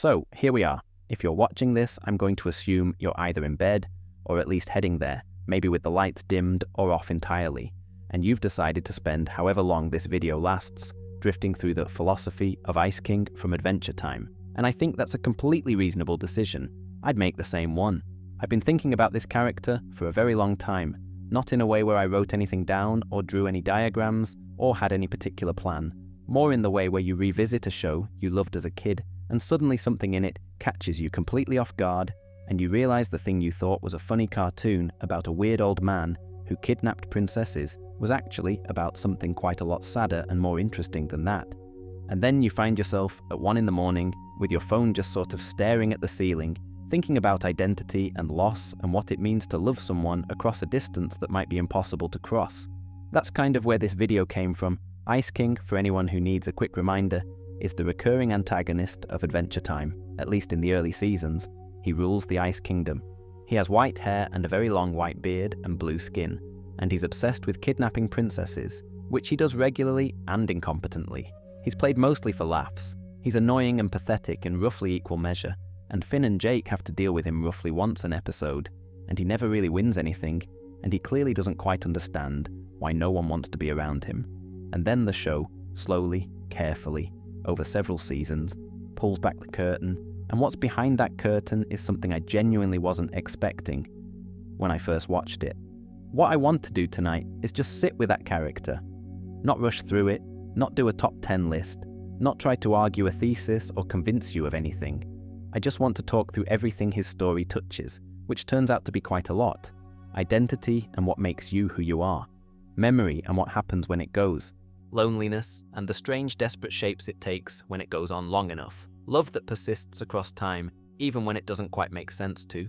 So, here we are. If you're watching this, I'm going to assume you're either in bed, or at least heading there, maybe with the lights dimmed or off entirely, and you've decided to spend however long this video lasts, drifting through the philosophy of Ice King from Adventure Time. And I think that's a completely reasonable decision. I'd make the same one. I've been thinking about this character for a very long time, not in a way where I wrote anything down or drew any diagrams or had any particular plan, more in the way where you revisit a show you loved as a kid and suddenly something in it catches you completely off guard and you realize the thing you thought was a funny cartoon about a weird old man who kidnapped princesses was actually about something quite a lot sadder and more interesting than that. And then you find yourself at 1 a.m. with your phone just sort of staring at the ceiling, thinking about identity and loss and what it means to love someone across a distance that might be impossible to cross. That's kind of where this video came from. Ice King, for anyone who needs a quick reminder, is the recurring antagonist of Adventure Time, at least in the early seasons. He rules the Ice Kingdom. He has white hair and a very long white beard and blue skin, and he's obsessed with kidnapping princesses, which he does regularly and incompetently. He's played mostly for laughs. He's annoying and pathetic in roughly equal measure, and Finn and Jake have to deal with him roughly once an episode, and he never really wins anything, and he clearly doesn't quite understand why no one wants to be around him. And then the show, slowly, carefully, over several seasons, pulls back the curtain, and what's behind that curtain is something I genuinely wasn't expecting when I first watched it. What I want to do tonight is just sit with that character, not rush through it, not do a top 10 list, not try to argue a thesis or convince you of anything. I just want to talk through everything his story touches, which turns out to be quite a lot. Identity and what makes you who you are. Memory and what happens when it goes. Loneliness and the strange desperate shapes it takes when it goes on long enough. Love that persists across time, even when it doesn't quite make sense to.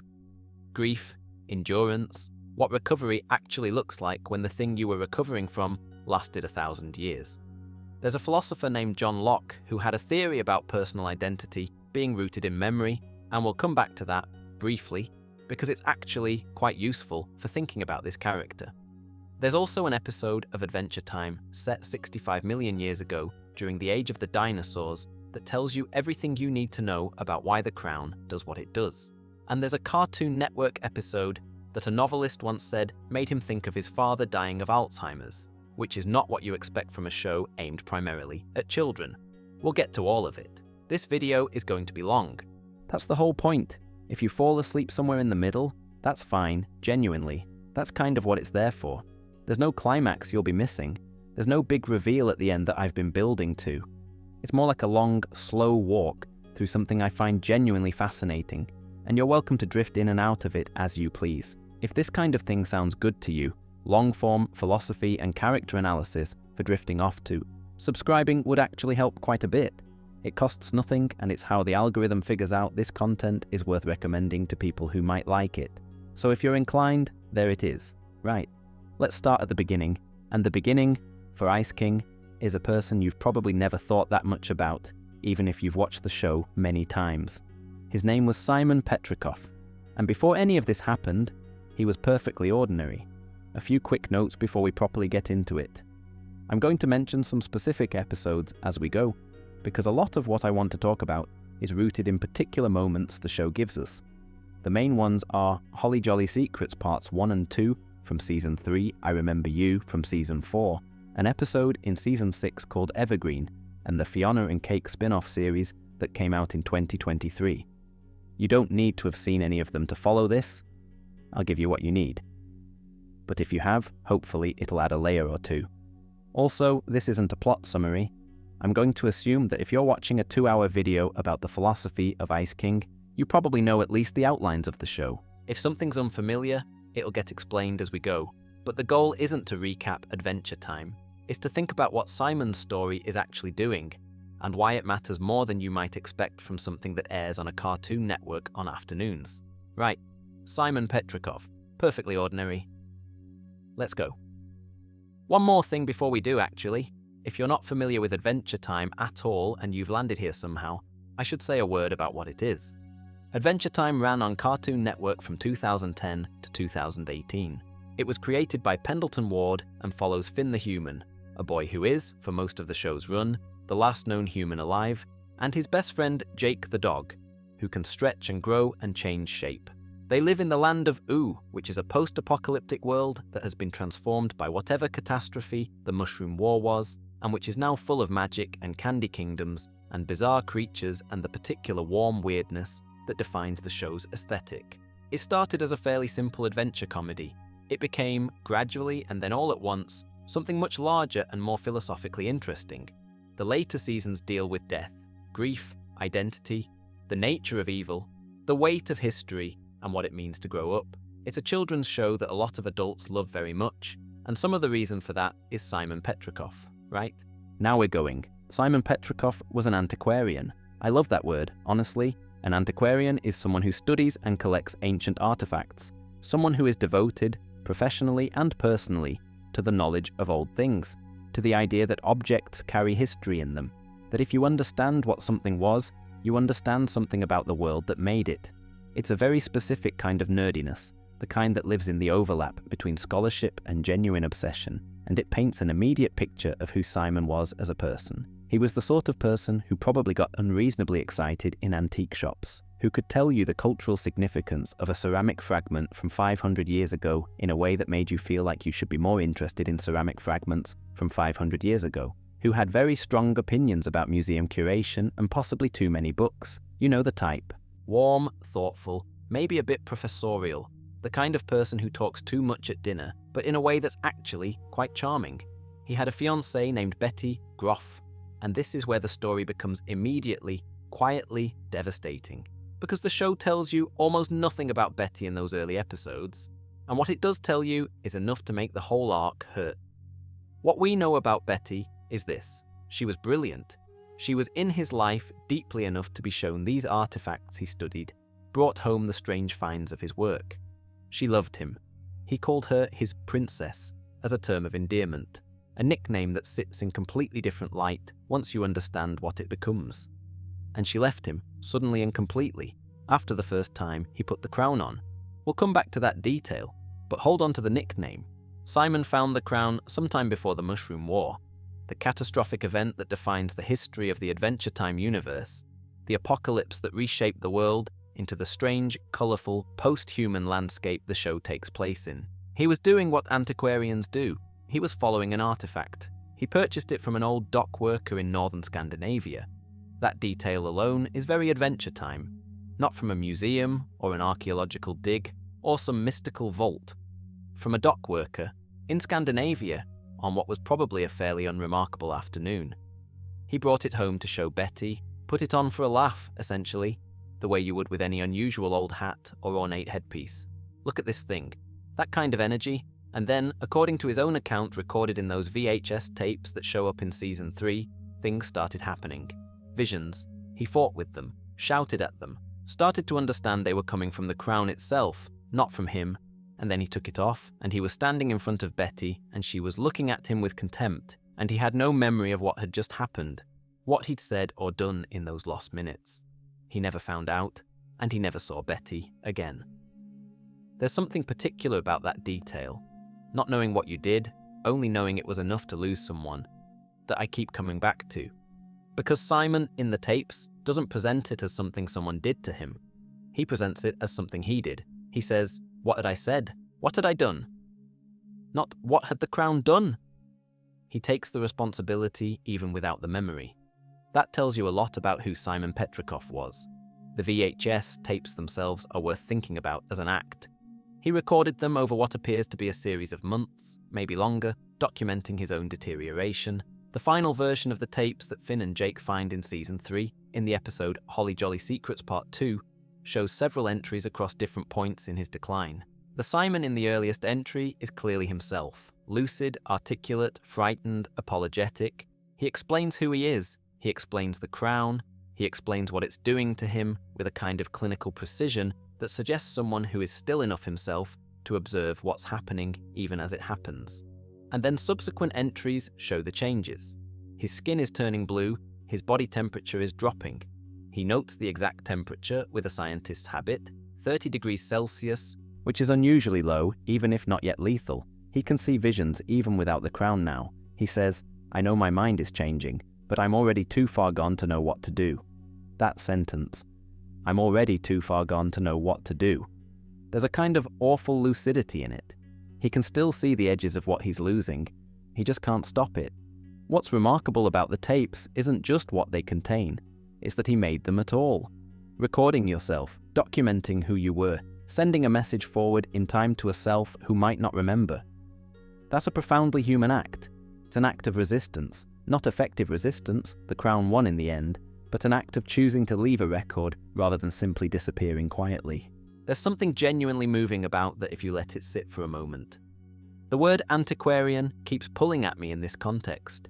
Grief, endurance, what recovery actually looks like when the thing you were recovering from lasted 1,000 years. There's a philosopher named John Locke who had a theory about personal identity being rooted in memory, and we'll come back to that briefly because it's actually quite useful for thinking about this character. There's also an episode of Adventure Time set 65 million years ago during the age of the dinosaurs that tells you everything you need to know about why the crown does what it does. And there's a Cartoon Network episode that a novelist once said made him think of his father dying of Alzheimer's, which is not what you expect from a show aimed primarily at children. We'll get to all of it. This video is going to be long. That's the whole point. If you fall asleep somewhere in the middle, that's fine, genuinely. That's kind of what it's there for. There's no climax you'll be missing. There's no big reveal at the end that I've been building to. It's more like a long, slow walk through something I find genuinely fascinating, and you're welcome to drift in and out of it as you please. If this kind of thing sounds good to you, long-form philosophy and character analysis for drifting off to, subscribing would actually help quite a bit. It costs nothing, and it's how the algorithm figures out this content is worth recommending to people who might like it. So if you're inclined, there it is. Right, let's start at the beginning. And the beginning, for Ice King, is a person you've probably never thought that much about, even if you've watched the show many times. His name was Simon Petrikov, and before any of this happened, he was perfectly ordinary. A few quick notes before we properly get into it. I'm going to mention some specific episodes as we go, because a lot of what I want to talk about is rooted in particular moments the show gives us. The main ones are Holly Jolly Secrets Parts 1 and 2 from Season 3, I Remember You from Season 4, an episode in Season 6 called Evergreen, and the Fionna and Cake spin-off series that came out in 2023. You don't need to have seen any of them to follow this. I'll give you what you need. But if you have, hopefully it'll add a layer or two. Also, this isn't a plot summary. I'm going to assume that if you're watching a 2-hour video about the philosophy of Ice King, you probably know at least the outlines of the show. If something's unfamiliar, it'll get explained as we go. But the goal isn't to recap Adventure Time. It's to think about what Simon's story is actually doing, and why it matters more than you might expect from something that airs on a Cartoon Network on afternoons. Right, Simon Petrikov, perfectly ordinary. Let's go. One more thing before we do, actually. If you're not familiar with Adventure Time at all and you've landed here somehow, I should say a word about what it is. Adventure Time ran on Cartoon Network from 2010 to 2018. It was created by Pendleton Ward and follows Finn the human, a boy who is, for most of the show's run, the last known human alive, and his best friend Jake the dog, who can stretch and grow and change shape. They live in the Land of Ooo, which is a post-apocalyptic world that has been transformed by whatever catastrophe the Mushroom War was, and which is now full of magic and candy kingdoms and bizarre creatures and the particular warm weirdness that defines the show's aesthetic. It started as a fairly simple adventure comedy. It became, gradually and then all at once, something much larger and more philosophically interesting. The later seasons deal with death, grief, identity, the nature of evil, the weight of history, and what it means to grow up. It's a children's show that a lot of adults love very much, and some of the reason for that is Simon Petrikov, right? Now we're going. Simon Petrikov was an antiquarian. I love that word, honestly. An antiquarian is someone who studies and collects ancient artifacts, someone who is devoted, professionally and personally, to the knowledge of old things, to the idea that objects carry history in them, that if you understand what something was, you understand something about the world that made it. It's a very specific kind of nerdiness, the kind that lives in the overlap between scholarship and genuine obsession, and it paints an immediate picture of who Simon was as a person. He was the sort of person who probably got unreasonably excited in antique shops, who could tell you the cultural significance of a ceramic fragment from 500 years ago in a way that made you feel like you should be more interested in ceramic fragments from 500 years ago, who had very strong opinions about museum curation and possibly too many books. You know the type. Warm, thoughtful, maybe a bit professorial, the kind of person who talks too much at dinner, but in a way that's actually quite charming. He had a fiancée named Betty, Grof, and this is where the story becomes immediately, quietly devastating, because the show tells you almost nothing about Betty in those early episodes, and what it does tell you is enough to make the whole arc hurt. What we know about Betty is this: she was brilliant. She was in his life deeply enough to be shown these artifacts he studied, brought home the strange finds of his work. She loved him. He called her his princess as a term of endearment, a nickname that sits in completely different light once you understand what it becomes. And she left him, suddenly and completely, after the first time he put the crown on. We'll come back to that detail, but hold on to the nickname. Simon found the crown sometime before the Mushroom War, the catastrophic event that defines the history of the Adventure Time universe, the apocalypse that reshaped the world into the strange, colourful, post-human landscape the show takes place in. He was doing what antiquarians do. He was following an artifact. He purchased it from an old dock worker in northern Scandinavia. That detail alone is very Adventure Time, not from a museum or an archaeological dig or some mystical vault. From a dock worker in Scandinavia on what was probably a fairly unremarkable afternoon. He brought it home to show Betty, put it on for a laugh, essentially, the way you would with any unusual old hat or ornate headpiece. Look at this thing. That kind of energy. And then, according to his own account recorded in those VHS tapes that show up in Season 3, things started happening. Visions. He fought with them, shouted at them, started to understand they were coming from the crown itself, not from him, and then he took it off, and he was standing in front of Betty, and she was looking at him with contempt, and he had no memory of what had just happened, what he'd said or done in those lost minutes. He never found out, and he never saw Betty again. There's something particular about that detail, not knowing what you did, only knowing it was enough to lose someone, that I keep coming back to. Because Simon, in the tapes, doesn't present it as something someone did to him. He presents it as something he did. He says, "What had I said? What had I done?" Not, "What had the crown done?" He takes the responsibility even without the memory. That tells you a lot about who Simon Petrikov was. The VHS tapes themselves are worth thinking about as an act. He recorded them over what appears to be a series of months, maybe longer, documenting his own deterioration. The final version of the tapes that Finn and Jake find in Season 3, in the episode Holly Jolly Secrets Part 2, shows several entries across different points in his decline. The Simon in the earliest entry is clearly himself, lucid, articulate, frightened, apologetic. He explains who he is, he explains the crown, he explains what it's doing to him with a kind of clinical precision that suggests someone who is still enough himself to observe what's happening even as it happens. And then subsequent entries show the changes. His skin is turning blue, his body temperature is dropping. He notes the exact temperature with a scientist's habit, 30 degrees Celsius, which is unusually low, even if not yet lethal. He can see visions even without the crown now. He says, "I know my mind is changing, but I'm already too far gone to know what to do." That sentence. I'm already too far gone to know what to do. There's a kind of awful lucidity in it. He can still see the edges of what he's losing. He just can't stop it. What's remarkable about the tapes isn't just what they contain, it's that he made them at all. Recording yourself, documenting who you were, sending a message forward in time to a self who might not remember. That's a profoundly human act. It's an act of resistance, not effective resistance, the Crown won in the end, but an act of choosing to leave a record rather than simply disappearing quietly. There's something genuinely moving about that if you let it sit for a moment. The word antiquarian keeps pulling at me in this context.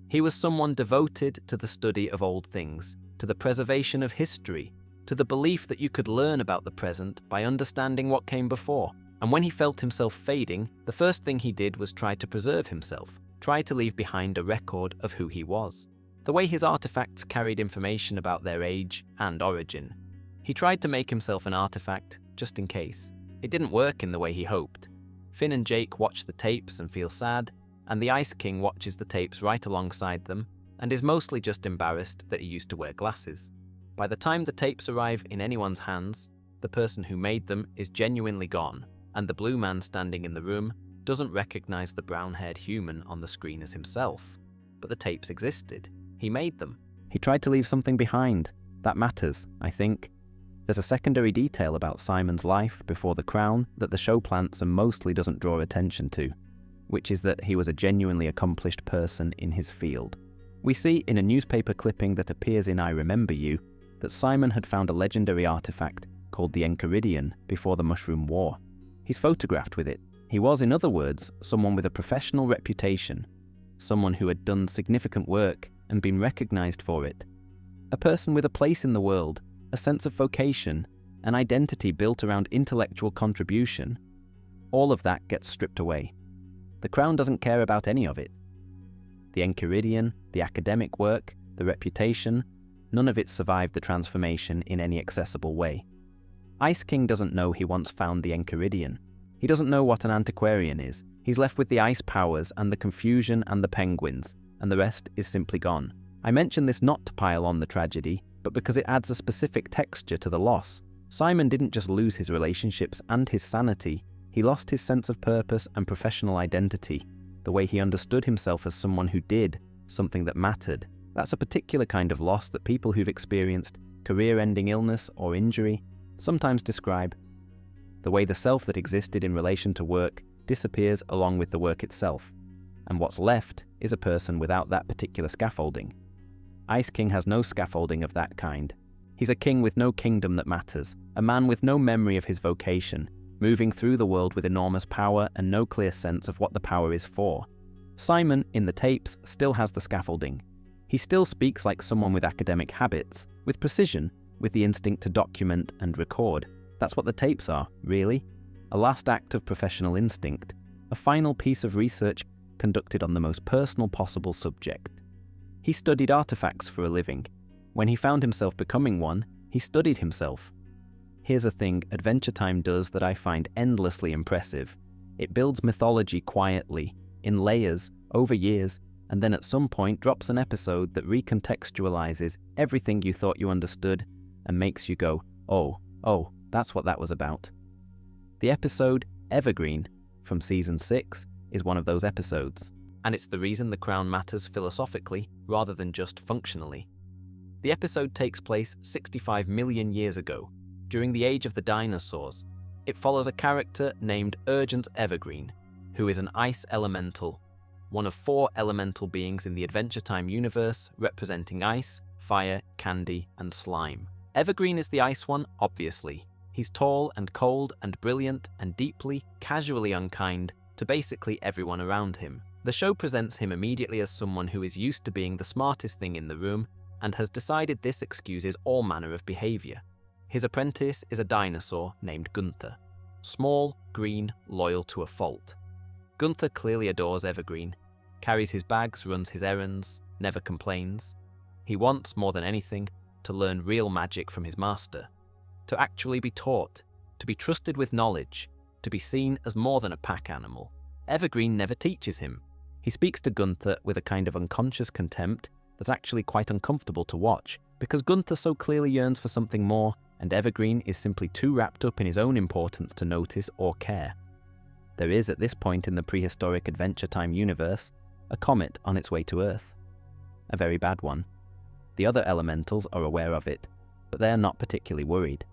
He was someone devoted to the study of old things, to the preservation of history, to the belief that you could learn about the present by understanding what came before. And when he felt himself fading, the first thing he did was try to preserve himself, try to leave behind a record of who he was. The way his artifacts carried information about their age and origin. He tried to make himself an artifact, just in case. It didn't work in the way he hoped. Finn and Jake watch the tapes and feel sad, and the Ice King watches the tapes right alongside them, and is mostly just embarrassed that he used to wear glasses. By the time the tapes arrive in anyone's hands, the person who made them is genuinely gone, and the blue man standing in the room doesn't recognize the brown-haired human on the screen as himself. But the tapes existed. He made them. He tried to leave something behind. That matters, I think. There's a secondary detail about Simon's life before the Crown that the show plants and mostly doesn't draw attention to, which is that he was a genuinely accomplished person in his field. We see in a newspaper clipping that appears in I Remember You that Simon had found a legendary artifact called the Enchiridion before the Mushroom War. He's photographed with it. He was, in other words, someone with a professional reputation, someone who had done significant work and been recognized for it. A person with a place in the world, a sense of vocation, an identity built around intellectual contribution. All of that gets stripped away. The Crown doesn't care about any of it. The Enchiridion, the academic work, the reputation, none of it survived the transformation in any accessible way. Ice King doesn't know he once found the Enchiridion. He doesn't know what an antiquarian is. He's left with the ice powers and the confusion and the penguins, and the rest is simply gone. I mention this not to pile on the tragedy, but because it adds a specific texture to the loss. Simon didn't just lose his relationships and his sanity, he lost his sense of purpose and professional identity, the way he understood himself as someone who did something that mattered. That's a particular kind of loss that people who've experienced career-ending illness or injury sometimes describe. The way the self that existed in relation to work disappears along with the work itself, and what's left is a person without that particular scaffolding. Ice King has no scaffolding of that kind. He's a king with no kingdom that matters, a man with no memory of his vocation, moving through the world with enormous power and no clear sense of what the power is for. Simon, in the tapes, still has the scaffolding. He still speaks like someone with academic habits, with precision, with the instinct to document and record. That's what the tapes are, really. A last act of professional instinct, a final piece of research conducted on the most personal possible subject. He studied artifacts for a living. When he found himself becoming one, he studied himself. Here's a thing Adventure Time does that I find endlessly impressive. It builds mythology quietly, in layers, over years, and then at some point drops an episode that recontextualizes everything you thought you understood and makes you go, oh, that's what that was about. The episode Evergreen from Season 6 is one of those episodes, and it's the reason the Crown matters philosophically rather than just functionally. The episode takes place 65 million years ago, during the age of the dinosaurs. It follows a character named Urgent Evergreen, who is an ice elemental, one of 4 elemental beings in the Adventure Time universe representing ice, fire, candy, and slime. Evergreen is the ice one, obviously. He's tall and cold and brilliant and deeply, casually unkind to basically everyone around him. The show presents him immediately as someone who is used to being the smartest thing in the room and has decided this excuses all manner of behavior. His apprentice is a dinosaur named Gunther. Small, green, loyal to a fault. Gunther clearly adores Evergreen, carries his bags, runs his errands, never complains. He wants, more than anything, to learn real magic from his master, to actually be taught, to be trusted with knowledge, to be seen as more than a pack animal. Evergreen never teaches him. He speaks to Gunther with a kind of unconscious contempt that's actually quite uncomfortable to watch. Because Gunther so clearly yearns for something more, and Evergreen is simply too wrapped up in his own importance to notice or care. There is, at this point in the prehistoric Adventure Time universe, a comet on its way to Earth. A very bad one. The other elementals are aware of it, but they are not particularly worried.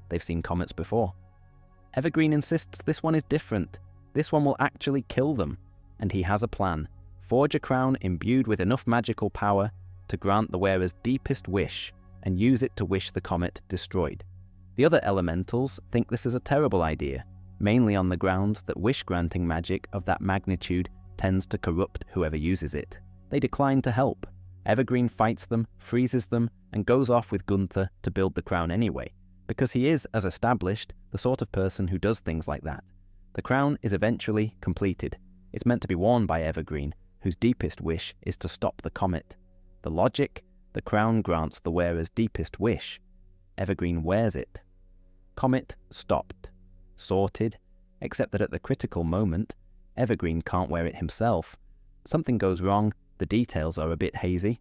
They've seen comets before. Evergreen insists this one is different. This one will actually kill them, and he has a plan. Forge a crown imbued with enough magical power to grant the wearer's deepest wish, and use it to wish the comet destroyed. The other elementals think this is a terrible idea, mainly on the grounds that wish-granting magic of that magnitude tends to corrupt whoever uses it. They decline to help. Evergreen fights them, freezes them, and goes off with Gunther to build the crown anyway, because he is, as established, the sort of person who does things like that. The crown is eventually completed. It's meant to be worn by Evergreen, whose deepest wish is to stop the comet. The logic? The crown grants the wearer's deepest wish. Evergreen wears it. Comet stopped. Sorted, except that at the critical moment, Evergreen can't wear it himself. Something goes wrong, the details are a bit hazy,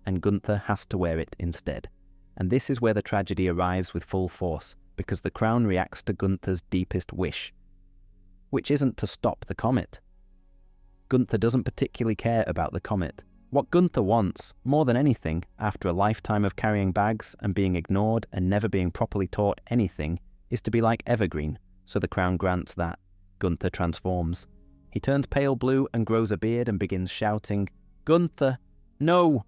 and Gunther has to wear it instead. And this is where the tragedy arrives with full force, because the crown reacts to Gunther's deepest wish, which isn't to stop the comet. Gunther doesn't particularly care about the comet. What Gunther wants, more than anything, after a lifetime of carrying bags and being ignored and never being properly taught anything, is to be like Evergreen, so the crown grants that. Gunther transforms. He turns pale blue and grows a beard and begins shouting, "Gunther, no!"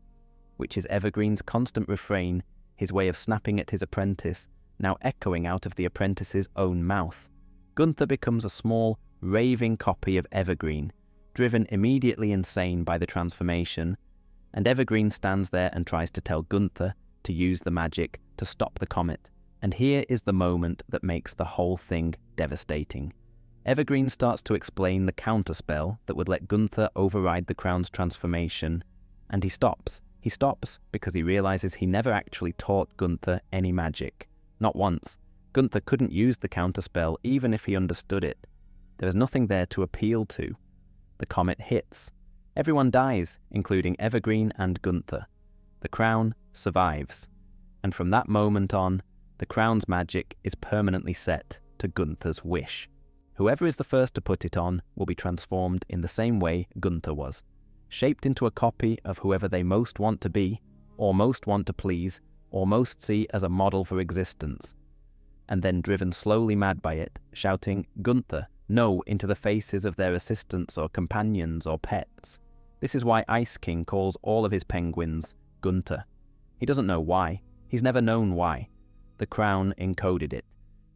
which is Evergreen's constant refrain, his way of snapping at his apprentice, now echoing out of the apprentice's own mouth. Gunther becomes a small, raving copy of Evergreen, driven immediately insane by the transformation, and Evergreen stands there and tries to tell Gunther to use the magic to stop the comet. And here is the moment that makes the whole thing devastating. Evergreen starts to explain the counterspell that would let Gunther override the crown's transformation, and he stops. He stops because he realizes he never actually taught Gunther any magic. Not once. Gunther couldn't use the counterspell even if he understood it. There is nothing there to appeal to. The comet hits. Everyone dies, including Evergreen and Gunther. The crown survives. And from that moment on, the crown's magic is permanently set to Gunther's wish. Whoever is the first to put it on will be transformed in the same way Gunther was, shaped into a copy of whoever they most want to be, or most want to please, or most see as a model for existence, and then driven slowly mad by it, shouting, "Gunther, no," into the faces of their assistants or companions or pets. This is why Ice King calls all of his penguins Gunther. He doesn't know why. He's never known why. The crown encoded it.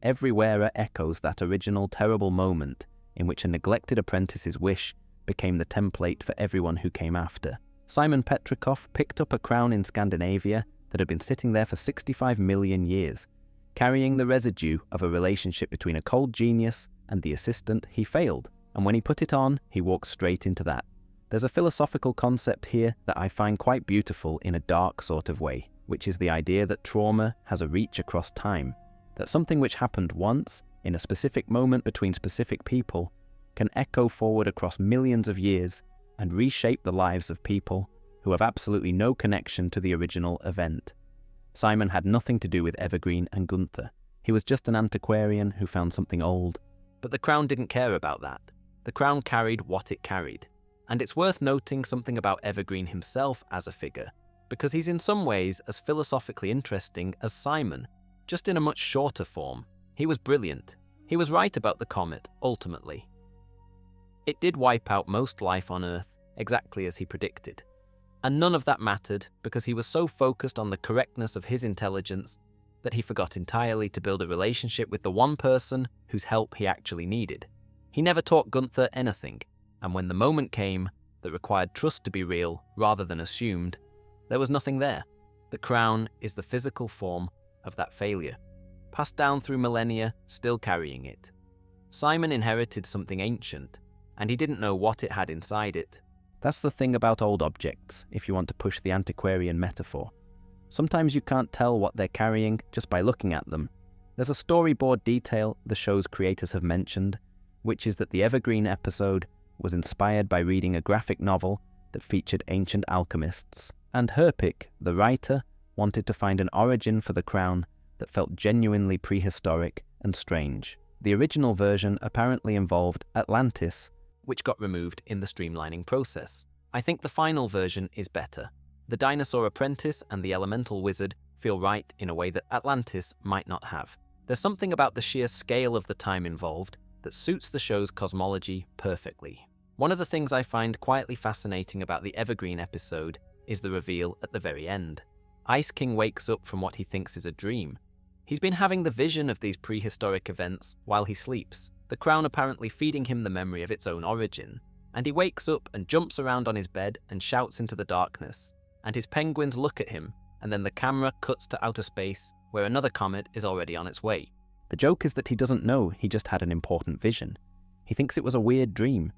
Every wearer echoes that original terrible moment in which a neglected apprentice's wish became the template for everyone who came after. Simon Petrikov picked up a crown in Scandinavia that had been sitting there for 65 million years, carrying the residue of a relationship between a cold genius and the assistant he failed, and when he put it on, he walked straight into that. There's a philosophical concept here that I find quite beautiful in a dark sort of way, which is the idea that trauma has a reach across time, that something which happened once, in a specific moment between specific people, can echo forward across millions of years and reshape the lives of people who have absolutely no connection to the original event. Simon had nothing to do with Evergreen and Gunther. He was just an antiquarian who found something old. But the crown didn't care about that. The crown carried what it carried. And it's worth noting something about Evergreen himself as a figure, because he's in some ways as philosophically interesting as Simon, just in a much shorter form. He was brilliant. He was right about the comet, ultimately. It did wipe out most life on Earth, exactly as he predicted. And none of that mattered because he was so focused on the correctness of his intelligence that he forgot entirely to build a relationship with the one person whose help he actually needed. He never taught Gunther anything, and when the moment came that required trust to be real rather than assumed, there was nothing there. The crown is the physical form of that failure, passed down through millennia, still carrying it. Simon inherited something ancient, and he didn't know what it had inside it. That's the thing about old objects, if you want to push the antiquarian metaphor. Sometimes you can't tell what they're carrying just by looking at them. There's a storyboard detail the show's creators have mentioned, which is that the Evergreen episode was inspired by reading a graphic novel that featured ancient alchemists, and Herpik, the writer, wanted to find an origin for the crown that felt genuinely prehistoric and strange. The original version apparently involved Atlantis, which got removed in the streamlining process. I think the final version is better. The dinosaur apprentice and the elemental wizard feel right in a way that Atlantis might not have. There's something about the sheer scale of the time involved that suits the show's cosmology perfectly. One of the things I find quietly fascinating about the Evergreen episode is the reveal at the very end. Ice King wakes up from what he thinks is a dream. He's been having the vision of these prehistoric events while he sleeps, the crown apparently feeding him the memory of its own origin. And he wakes up and jumps around on his bed and shouts into the darkness, and his penguins look at him, and then the camera cuts to outer space where another comet is already on its way. The joke is that he doesn't know he just had an important vision. He thinks it was a weird dream.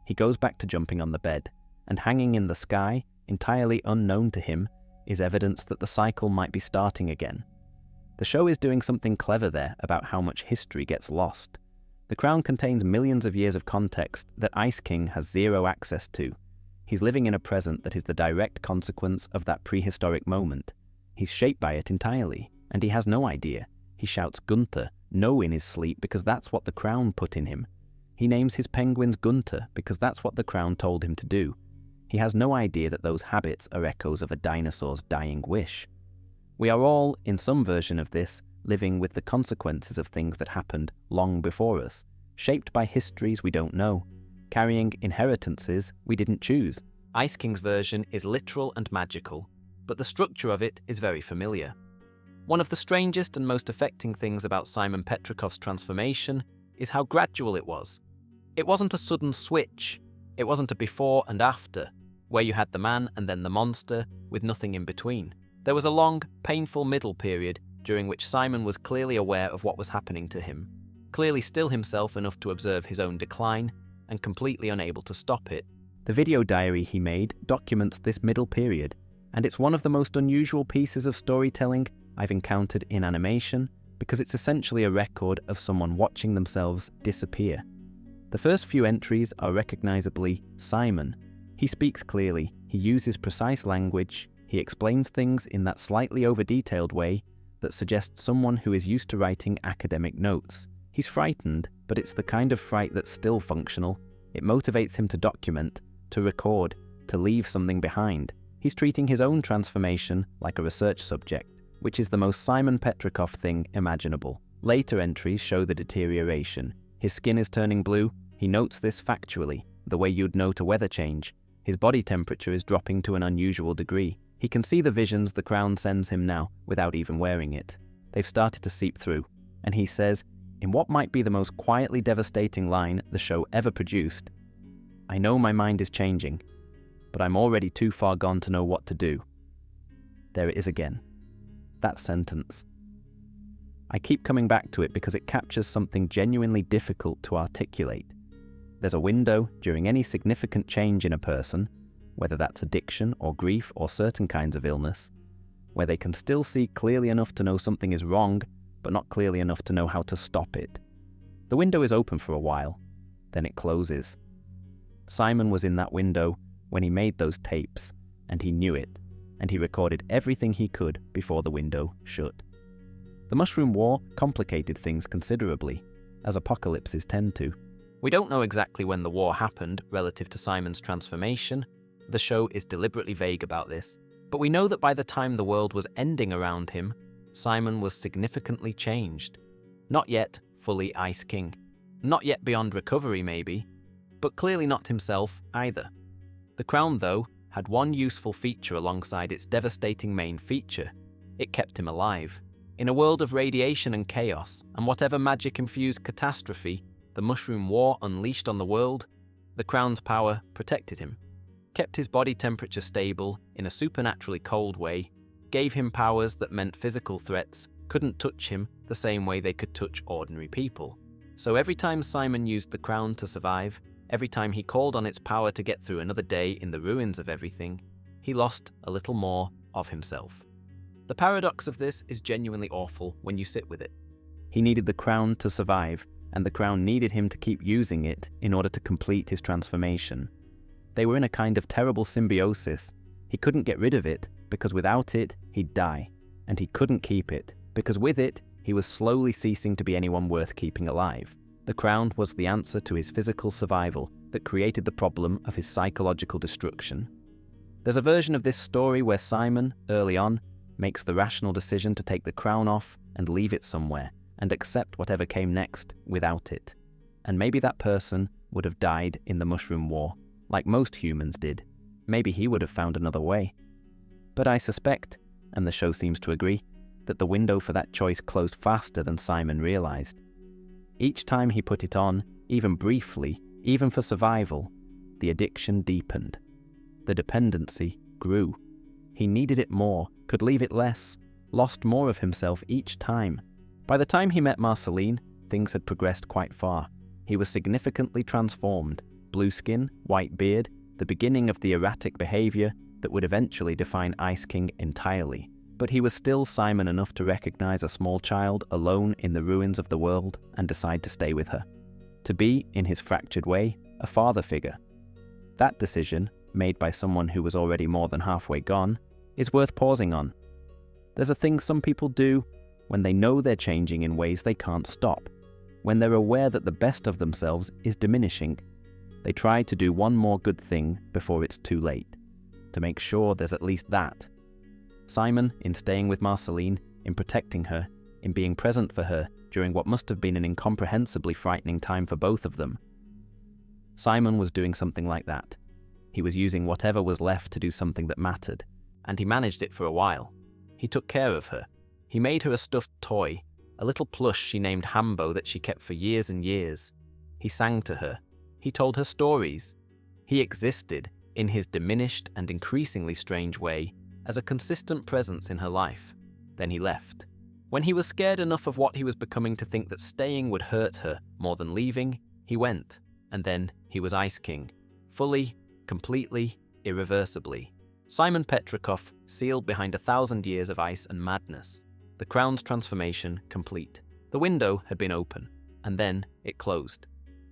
He goes back to jumping on the bed, and hanging in the sky, entirely unknown to him, is evidence that the cycle might be starting again. The show is doing something clever there about how much history gets lost. The crown contains millions of years of context that Ice King has zero access to. He's living in a present that is the direct consequence of that prehistoric moment. He's shaped by it entirely, and he has no idea. He shouts Gunther, no, in his sleep because that's what the crown put in him. He names his penguins Gunter because that's what the crown told him to do. He has no idea that those habits are echoes of a dinosaur's dying wish. We are all, in some version of this, living with the consequences of things that happened long before us, shaped by histories we don't know, carrying inheritances we didn't choose. Ice King's version is literal and magical, but the structure of it is very familiar. One of the strangest and most affecting things about Simon Petrikov's transformation is how gradual it was. It wasn't a sudden switch. It wasn't a before and after, where you had the man and then the monster, with nothing in between. There was a long, painful middle period during which Simon was clearly aware of what was happening to him, clearly still himself enough to observe his own decline, and completely unable to stop it. The video diary he made documents this middle period, and it's one of the most unusual pieces of storytelling I've encountered in animation because it's essentially a record of someone watching themselves disappear. The first few entries are recognizably Simon. He speaks clearly, he uses precise language, he explains things in that slightly over-detailed way that suggests someone who is used to writing academic notes. He's frightened, but it's the kind of fright that's still functional. It motivates him to document, to record, to leave something behind. He's treating his own transformation like a research subject, which is the most Simon Petrikov thing imaginable. Later entries show the deterioration. His skin is turning blue. He notes this factually, the way you'd note a weather change. His body temperature is dropping to an unusual degree. He can see the visions the crown sends him now without even wearing it. They've started to seep through, and he says, in what might be the most quietly devastating line the show ever produced, "I know my mind is changing, but I'm already too far gone to know what to do." There it is again. That sentence. I keep coming back to it because it captures something genuinely difficult to articulate. There's a window during any significant change in a person, whether that's addiction or grief or certain kinds of illness, where they can still see clearly enough to know something is wrong, but not clearly enough to know how to stop it. The window is open for a while, then it closes. Simon was in that window when he made those tapes, and he knew it, and he recorded everything he could before the window shut. The Mushroom War complicated things considerably, as apocalypses tend to. We don't know exactly when the war happened relative to Simon's transformation. The show is deliberately vague about this, but we know that by the time the world was ending around him, Simon was significantly changed. Not yet fully Ice King. Not yet beyond recovery maybe, but clearly not himself either. The crown, though, had one useful feature alongside its devastating main feature. It kept him alive. In a world of radiation and chaos, and whatever magic-infused catastrophe the Mushroom War unleashed on the world, the crown's power protected him, kept his body temperature stable in a supernaturally cold way, gave him powers that meant physical threats couldn't touch him the same way they could touch ordinary people. So every time Simon used the crown to survive, every time he called on its power to get through another day in the ruins of everything, he lost a little more of himself. The paradox of this is genuinely awful when you sit with it. He needed the crown to survive, and the crown needed him to keep using it in order to complete his transformation. They were in a kind of terrible symbiosis. He couldn't get rid of it, because without it, he'd die, and he couldn't keep it, because with it, he was slowly ceasing to be anyone worth keeping alive. The crown was the answer to his physical survival that created the problem of his psychological destruction. There's a version of this story where Simon, early on, makes the rational decision to take the crown off and leave it somewhere, and accept whatever came next without it. And maybe that person would have died in the Mushroom War, like most humans did. Maybe he would have found another way. But I suspect, and the show seems to agree, that the window for that choice closed faster than Simon realized. Each time he put it on, even briefly, even for survival, the addiction deepened. The dependency grew. He needed it more, could leave it less, lost more of himself each time. By the time he met Marceline, things had progressed quite far. He was significantly transformed. Blue skin, white beard, the beginning of the erratic behavior that would eventually define Ice King entirely. But he was still Simon enough to recognize a small child alone in the ruins of the world and decide to stay with her. To be, in his fractured way, a father figure. That decision, made by someone who was already more than halfway gone, is worth pausing on. There's a thing some people do when they know they're changing in ways they can't stop, when they're aware that the best of themselves is diminishing. They try to do one more good thing before it's too late, to make sure there's at least that. Simon, in staying with Marceline, in protecting her, in being present for her during what must have been an incomprehensibly frightening time for both of them. Simon was doing something like that. He was using whatever was left to do something that mattered, and he managed it for a while. He took care of her. He made her a stuffed toy, a little plush she named Hambo that she kept for years and years. He sang to her. He told her stories. He existed, in his diminished and increasingly strange way, as a consistent presence in her life. Then he left. When he was scared enough of what he was becoming to think that staying would hurt her more than leaving, he went, and then he was Ice King. Fully, completely, irreversibly. Simon Petrikov, sealed behind 1,000 years of ice and madness. The crown's transformation complete. The window had been open, and then it closed.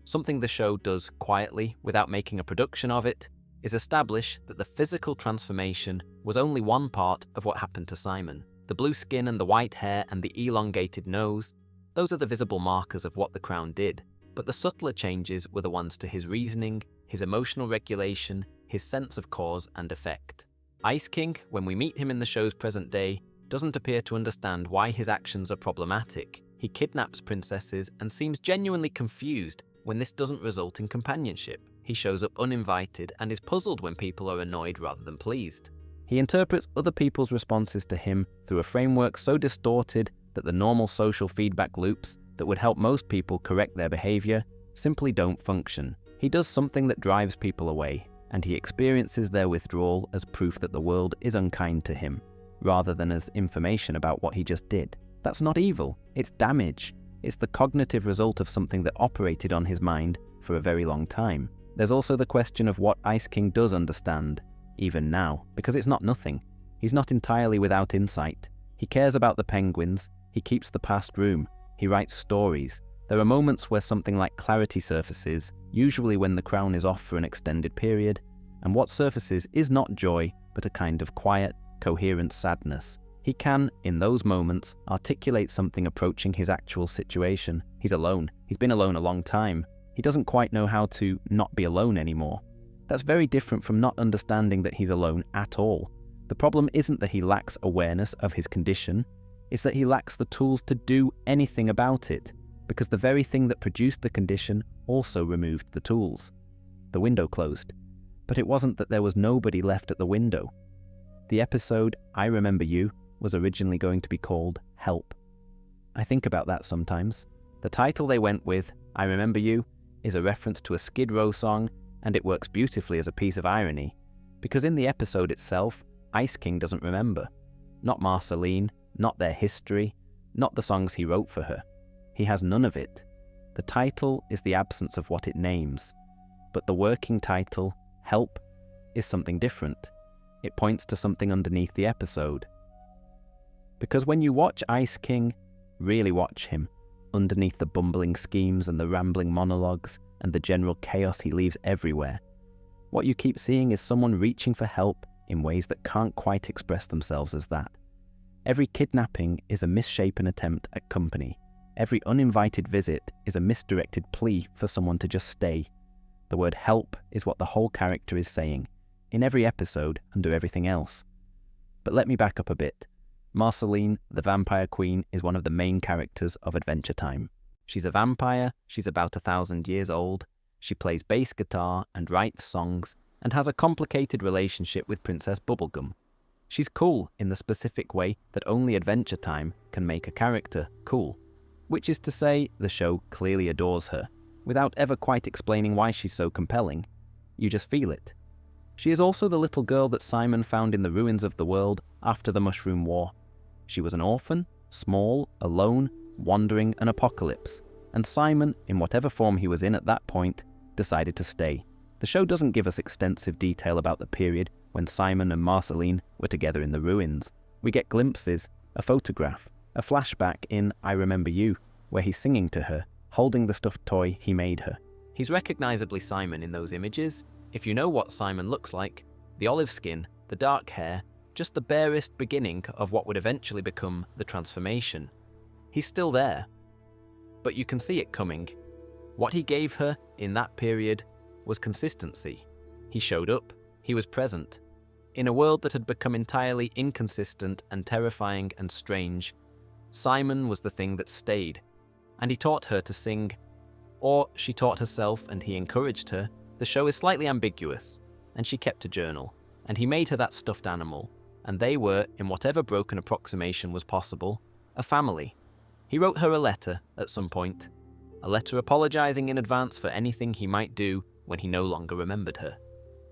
Something the show does quietly, without making a production of it, is establish that the physical transformation was only one part of what happened to Simon. The blue skin and the white hair and the elongated nose, those are the visible markers of what the crown did, but the subtler changes were the ones to his reasoning, his emotional regulation, his sense of cause and effect. Ice King, when we meet him in the show's present day, doesn't appear to understand why his actions are problematic. He kidnaps princesses and seems genuinely confused when this doesn't result in companionship. He shows up uninvited and is puzzled when people are annoyed rather than pleased. He interprets other people's responses to him through a framework so distorted that the normal social feedback loops that would help most people correct their behavior simply don't function. He does something that drives people away, and he experiences their withdrawal as proof that the world is unkind to him, rather than as information about what he just did. That's not evil, it's damage. It's the cognitive result of something that operated on his mind for a very long time. There's also the question of what Ice King does understand, even now, because it's not nothing. He's not entirely without insight. He cares about the penguins, he keeps the past room, he writes stories. There are moments where something like clarity surfaces, usually when the crown is off for an extended period, and what surfaces is not joy, but a kind of quiet, coherent sadness. He can, in those moments, articulate something approaching his actual situation. He's alone. He's been alone a long time. He doesn't quite know how to not be alone anymore. That's very different from not understanding that he's alone at all. The problem isn't that he lacks awareness of his condition, it's that he lacks the tools to do anything about it, because the very thing that produced the condition also removed the tools. The window closed, but it wasn't that there was nobody left at the window. The episode, I Remember You, was originally going to be called Help. I think about that sometimes. The title they went with, I Remember You, is a reference to a Skid Row song, and it works beautifully as a piece of irony, because in the episode itself, Ice King doesn't remember. Not Marceline, not their history, not the songs he wrote for her. He has none of it. The title is the absence of what it names, but the working title, Help, is something different. It points to something underneath the episode. Because when you watch Ice King, really watch him, underneath the bumbling schemes and the rambling monologues and the general chaos he leaves everywhere, what you keep seeing is someone reaching for help in ways that can't quite express themselves as that. Every kidnapping is a misshapen attempt at company. Every uninvited visit is a misdirected plea for someone to just stay. The word help is what the whole character is saying, in every episode under everything else. But let me back up a bit. Marceline, the vampire queen, is one of the main characters of Adventure Time. She's a vampire, she's about 1,000 years old, she plays bass guitar and writes songs, and has a complicated relationship with Princess Bubblegum. She's cool in the specific way that only Adventure Time can make a character cool. Which is to say, the show clearly adores her, without ever quite explaining why she's so compelling. You just feel it. She is also the little girl that Simon found in the ruins of the world after the Mushroom War. She was an orphan, small, alone, wandering an apocalypse, and Simon, in whatever form he was in at that point, decided to stay. The show doesn't give us extensive detail about the period when Simon and Marceline were together in the ruins. We get glimpses, a photograph, a flashback in I Remember You, where he's singing to her, holding the stuffed toy he made her. He's recognizably Simon in those images. If you know what Simon looks like, the olive skin, the dark hair, just the barest beginning of what would eventually become the transformation. He's still there, but you can see it coming. What he gave her in that period was consistency. He showed up, he was present. In a world that had become entirely inconsistent and terrifying and strange, Simon was the thing that stayed, and he taught her to sing, or she taught herself and he encouraged her. The show is slightly ambiguous, and she kept a journal, and he made her that stuffed animal, and they were, in whatever broken approximation was possible, a family. He wrote her a letter at some point, a letter apologizing in advance for anything he might do when he no longer remembered her.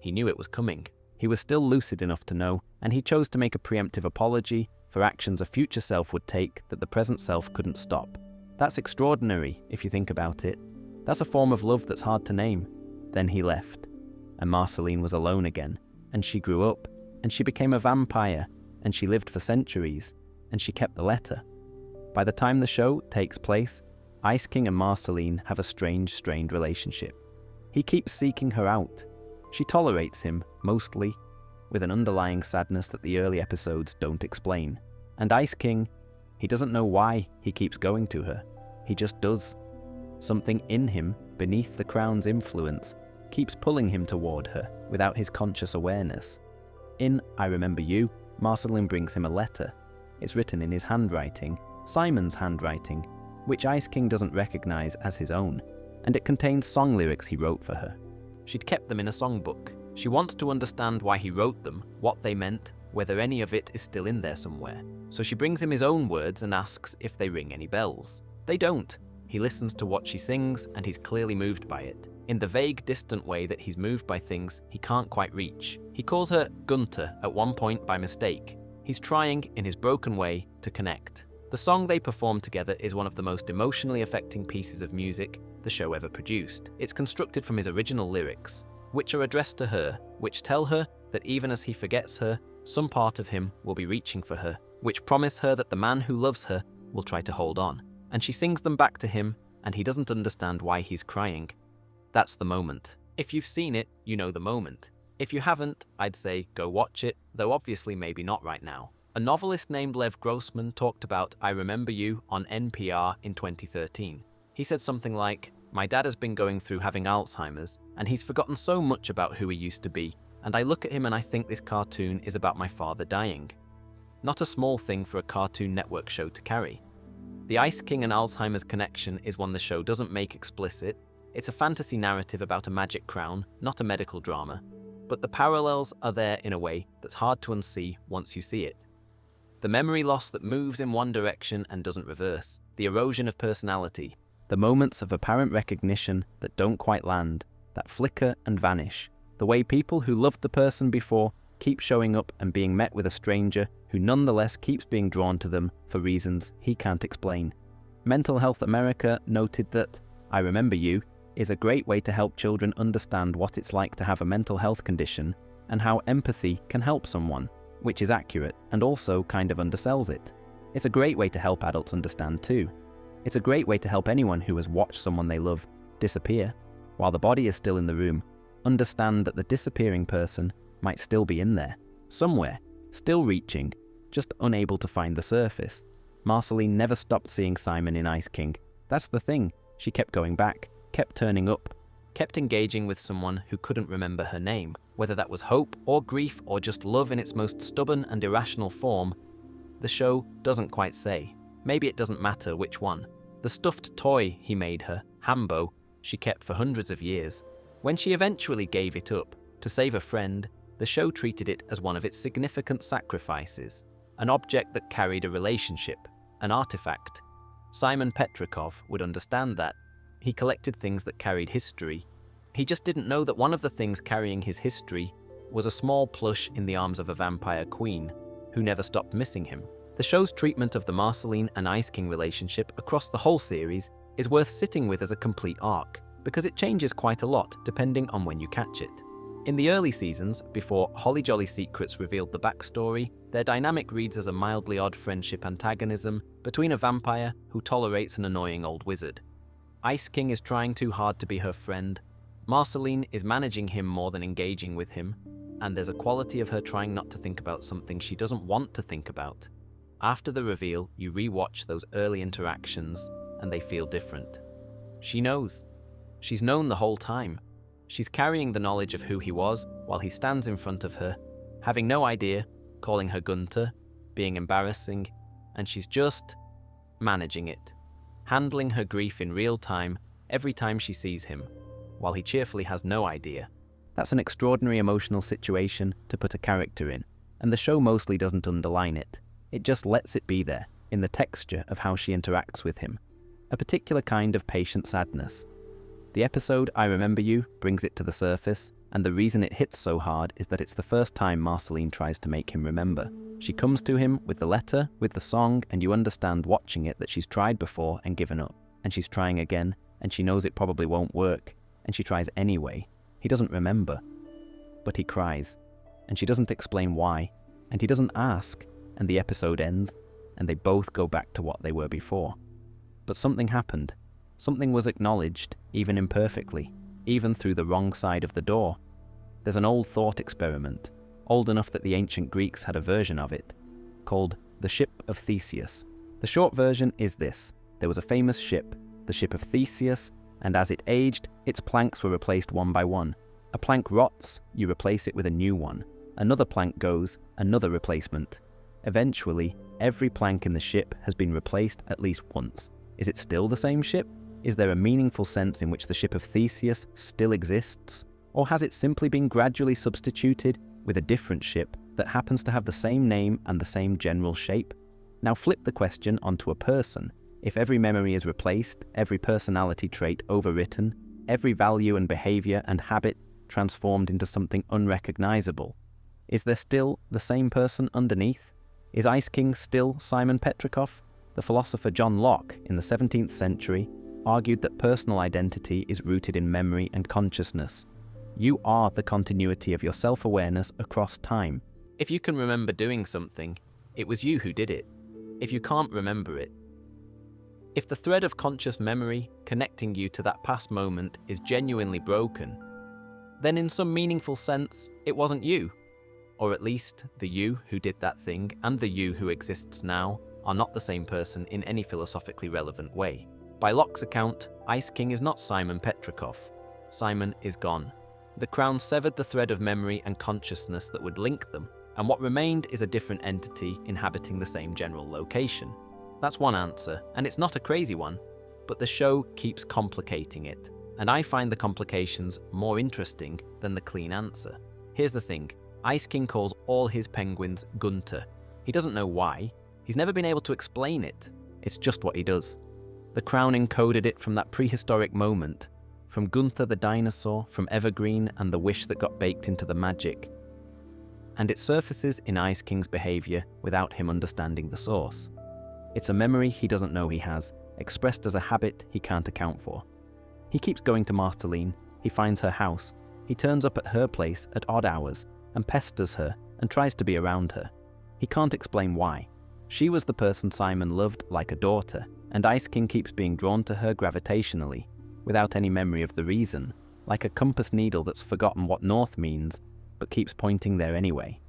He knew it was coming. He was still lucid enough to know, and he chose to make a preemptive apology for actions a future self would take that the present self couldn't stop. That's extraordinary, if you think about it. That's a form of love that's hard to name. Then he left, and Marceline was alone again, and she grew up, and she became a vampire, and she lived for centuries, and she kept the letter. By the time the show takes place, Ice King and Marceline have a strange, strained relationship. He keeps seeking her out. She tolerates him, mostly, with an underlying sadness that the early episodes don't explain. And Ice King, he doesn't know why he keeps going to her. He just does. Something in him, beneath the crown's influence, keeps pulling him toward her without his conscious awareness. In I Remember You, Marceline brings him a letter. It's written in his handwriting, Simon's handwriting, which Ice King doesn't recognize as his own, and it contains song lyrics he wrote for her. She'd kept them in a songbook. She wants to understand why he wrote them, what they meant, whether any of it is still in there somewhere. So she brings him his own words and asks if they ring any bells. They don't. He listens to what she sings, and he's clearly moved by it, in the vague, distant way that he's moved by things he can't quite reach. He calls her Gunter at one point by mistake. He's trying, in his broken way, to connect. The song they perform together is one of the most emotionally affecting pieces of music the show ever produced. It's constructed from his original lyrics, which are addressed to her, which tell her that even as he forgets her, some part of him will be reaching for her, which promise her that the man who loves her will try to hold on. And she sings them back to him, and he doesn't understand why he's crying. That's the moment. If you've seen it, you know the moment. If you haven't, I'd say go watch it, though obviously maybe not right now. A novelist named Lev Grossman talked about I Remember You on NPR in 2013. He said something like, "My dad has been going through having Alzheimer's, and he's forgotten so much about who he used to be, and I look at him and I think this cartoon is about my father dying." Not a small thing for a Cartoon Network show to carry. The Ice King and Alzheimer's connection is one the show doesn't make explicit. It's a fantasy narrative about a magic crown, not a medical drama. But the parallels are there in a way that's hard to unsee once you see it. The memory loss that moves in one direction and doesn't reverse. The erosion of personality. The moments of apparent recognition that don't quite land, that flicker and vanish. The way people who loved the person before keep showing up and being met with a stranger who nonetheless keeps being drawn to them for reasons he can't explain. Mental Health America noted that I Remember You is a great way to help children understand what it's like to have a mental health condition and how empathy can help someone, which is accurate and also kind of undersells it. It's a great way to help adults understand too. It's a great way to help anyone who has watched someone they love disappear, while the body is still in the room, understand that the disappearing person might still be in there. somewhere, still reaching, just unable to find the surface. Marceline never stopped seeing Simon in Ice King. That's the thing, she kept going back, kept turning up, kept engaging with someone who couldn't remember her name, whether that was hope or grief or just love in its most stubborn and irrational form. The show doesn't quite say. Maybe it doesn't matter which one. The stuffed toy he made her, Hambo, she kept for hundreds of years. When she eventually gave it up to save a friend, the show treated it as one of its significant sacrifices, an object that carried a relationship, an artifact. Simon Petrikov would understand that. He collected things that carried history. He just didn't know that one of the things carrying his history was a small plush in the arms of a vampire queen, who never stopped missing him. The show's treatment of the Marceline and Ice King relationship across the whole series is worth sitting with as a complete arc, because it changes quite a lot depending on when you catch it. In the early seasons, before Holly Jolly Secrets revealed the backstory, their dynamic reads as a mildly odd friendship antagonism between a vampire who tolerates an annoying old wizard. Ice King is trying too hard to be her friend. Marceline is managing him more than engaging with him, and there's a quality of her trying not to think about something she doesn't want to think about. After the reveal, you re-watch those early interactions, and they feel different. She knows. She's known the whole time. She's carrying the knowledge of who he was while he stands in front of her, having no idea, calling her Gunther, being embarrassing, and she's just managing it, handling her grief in real time every time she sees him, while he cheerfully has no idea. That's an extraordinary emotional situation to put a character in, and the show mostly doesn't underline it. It just lets it be there, in the texture of how she interacts with him. A particular kind of patient sadness. The episode I Remember You brings it to the surface, and the reason it hits so hard is that it's the first time Marceline tries to make him remember. She comes to him with the letter, with the song, and you understand watching it that she's tried before and given up, and she's trying again, and she knows it probably won't work, and she tries anyway. He doesn't remember, but he cries, and she doesn't explain why, and he doesn't ask, and the episode ends, and they both go back to what they were before. But something happened. Something was acknowledged, even imperfectly, even through the wrong side of the door. There's an old thought experiment, old enough that the ancient Greeks had a version of it, called the Ship of Theseus. The short version is this. There was a famous ship, the Ship of Theseus, and as it aged, its planks were replaced one by one. A plank rots, you replace it with a new one. Another plank goes, another replacement. Eventually, every plank in the ship has been replaced at least once. Is it still the same ship? Is there a meaningful sense in which the Ship of Theseus still exists? Or has it simply been gradually substituted with a different ship that happens to have the same name and the same general shape? Now flip the question onto a person. If every memory is replaced, every personality trait overwritten, every value and behavior and habit transformed into something unrecognizable, is there still the same person underneath? Is Ice King still Simon Petrikov? The philosopher John Locke, in the 17th century, argued that personal identity is rooted in memory and consciousness. You are the continuity of your self-awareness across time. If you can remember doing something, it was you who did it. If you can't remember it, if the thread of conscious memory connecting you to that past moment is genuinely broken, then in some meaningful sense, it wasn't you. Or at least, the you who did that thing and the you who exists now are not the same person in any philosophically relevant way. By Locke's account, Ice King is not Simon Petrikov. Simon is gone. The crown severed the thread of memory and consciousness that would link them, and what remained is a different entity inhabiting the same general location. That's one answer, and it's not a crazy one, but the show keeps complicating it, and I find the complications more interesting than the clean answer. Here's the thing, Ice King calls all his penguins Gunther. He doesn't know why. He's never been able to explain it. It's just what he does. The crown encoded it from that prehistoric moment, from Gunther the dinosaur, from Evergreen and the wish that got baked into the magic. And it surfaces in Ice King's behavior without him understanding the source. It's a memory he doesn't know he has, expressed as a habit he can't account for. He keeps going to Marceline, he finds her house, he turns up at her place at odd hours and pesters her and tries to be around her. He can't explain why. She was the person Simon loved like a daughter, and Ice King keeps being drawn to her gravitationally, without any memory of the reason, like a compass needle that's forgotten what north means, but keeps pointing there anyway.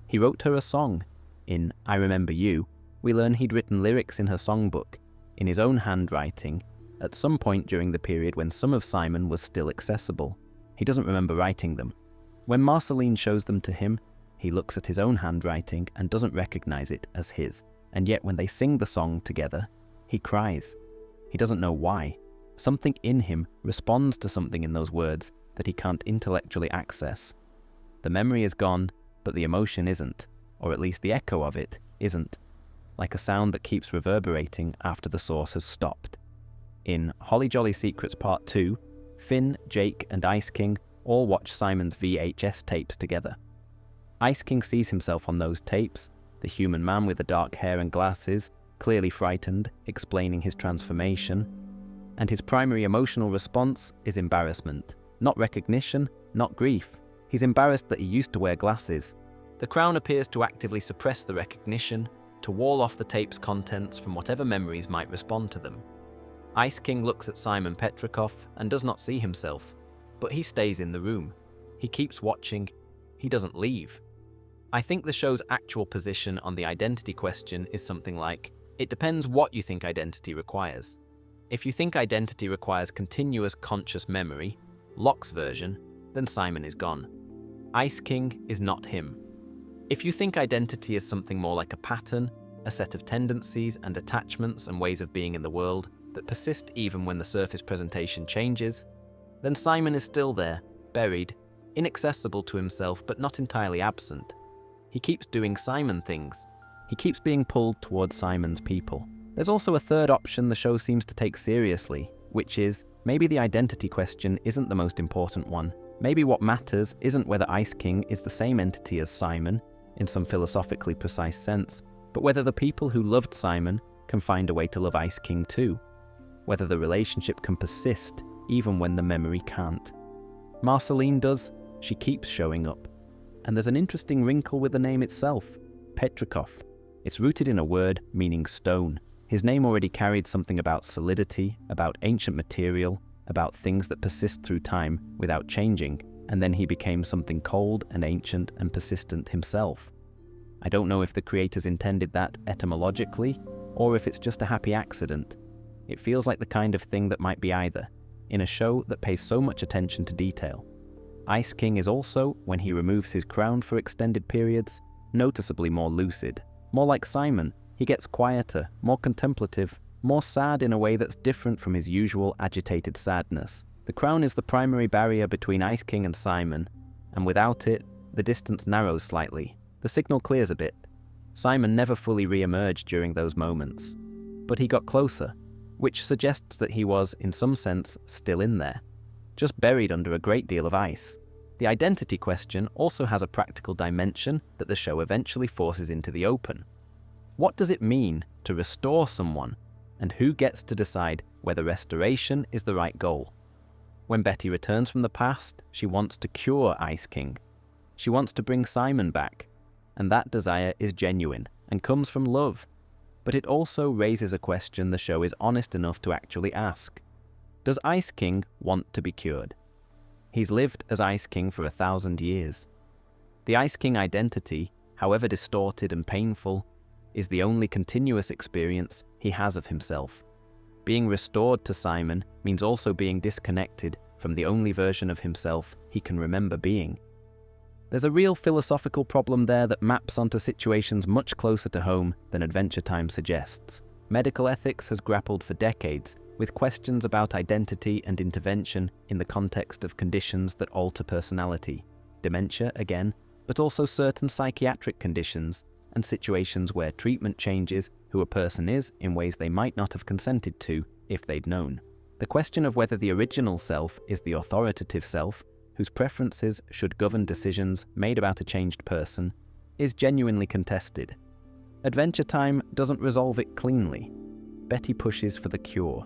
He wrote her a song. In I Remember You, we learn he'd written lyrics in her songbook, in his own handwriting, at some point during the period when some of Simon was still accessible. He doesn't remember writing them. When Marceline shows them to him, he looks at his own handwriting and doesn't recognize it as his. And yet when they sing the song together, he cries. He doesn't know why. Something in him responds to something in those words that he can't intellectually access. The memory is gone, but the emotion isn't, or at least the echo of it isn't, like a sound that keeps reverberating after the source has stopped. In Holly Jolly Secrets Part 2, Finn, Jake, and Ice King all watch Simon's VHS tapes together. Ice King sees himself on those tapes, the human man with the dark hair and glasses, clearly frightened, explaining his transformation, and his primary emotional response is embarrassment. Not recognition, not grief. He's embarrassed that he used to wear glasses. The Crown appears to actively suppress the recognition, to wall off the tape's contents from whatever memories might respond to them. Ice King looks at Simon Petrikov and does not see himself, but he stays in the room. He keeps watching. He doesn't leave. I think the show's actual position on the identity question is something like, it depends what you think identity requires. If you think identity requires continuous conscious memory, Locke's version, then Simon is gone. Ice King is not him. If you think identity is something more like a pattern, a set of tendencies and attachments and ways of being in the world that persist even when the surface presentation changes, then Simon is still there, buried, inaccessible to himself but not entirely absent. He keeps doing Simon things. He keeps being pulled towards Simon's people. There's also a third option the show seems to take seriously, which is, maybe the identity question isn't the most important one. Maybe what matters isn't whether Ice King is the same entity as Simon, in some philosophically precise sense, but whether the people who loved Simon can find a way to love Ice King too. Whether the relationship can persist even when the memory can't. Marceline does. She keeps showing up. And there's an interesting wrinkle with the name itself, Petrikov. It's rooted in a word meaning stone. His name already carried something about solidity, about ancient material, about things that persist through time without changing, and then he became something cold and ancient and persistent himself. I don't know if the creators intended that etymologically, or if it's just a happy accident. It feels like the kind of thing that might be either, in a show that pays so much attention to detail. Ice King is also, when he removes his crown for extended periods, noticeably more lucid. More like Simon, he gets quieter, more contemplative, more sad in a way that's different from his usual agitated sadness. The crown is the primary barrier between Ice King and Simon, and without it, the distance narrows slightly. The signal clears a bit. Simon never fully re-emerged during those moments, but he got closer, which suggests that he was, in some sense, still in there, just buried under a great deal of ice. The identity question also has a practical dimension that the show eventually forces into the open. What does it mean to restore someone, and who gets to decide whether restoration is the right goal? When Betty returns from the past, she wants to cure Ice King. She wants to bring Simon back, and that desire is genuine and comes from love. But it also raises a question the show is honest enough to actually ask. Does Ice King want to be cured? He's lived as Ice King for 1,000 years. The Ice King identity, however distorted and painful, is the only continuous experience he has of himself. Being restored to Simon means also being disconnected from the only version of himself he can remember being. There's a real philosophical problem there that maps onto situations much closer to home than Adventure Time suggests. Medical ethics has grappled for decades with questions about identity and intervention in the context of conditions that alter personality. Dementia, again, but also certain psychiatric conditions and situations where treatment changes who a person is in ways they might not have consented to if they'd known. The question of whether the original self is the authoritative self, whose preferences should govern decisions made about a changed person, is genuinely contested. Adventure Time doesn't resolve it cleanly. Betty pushes for the cure.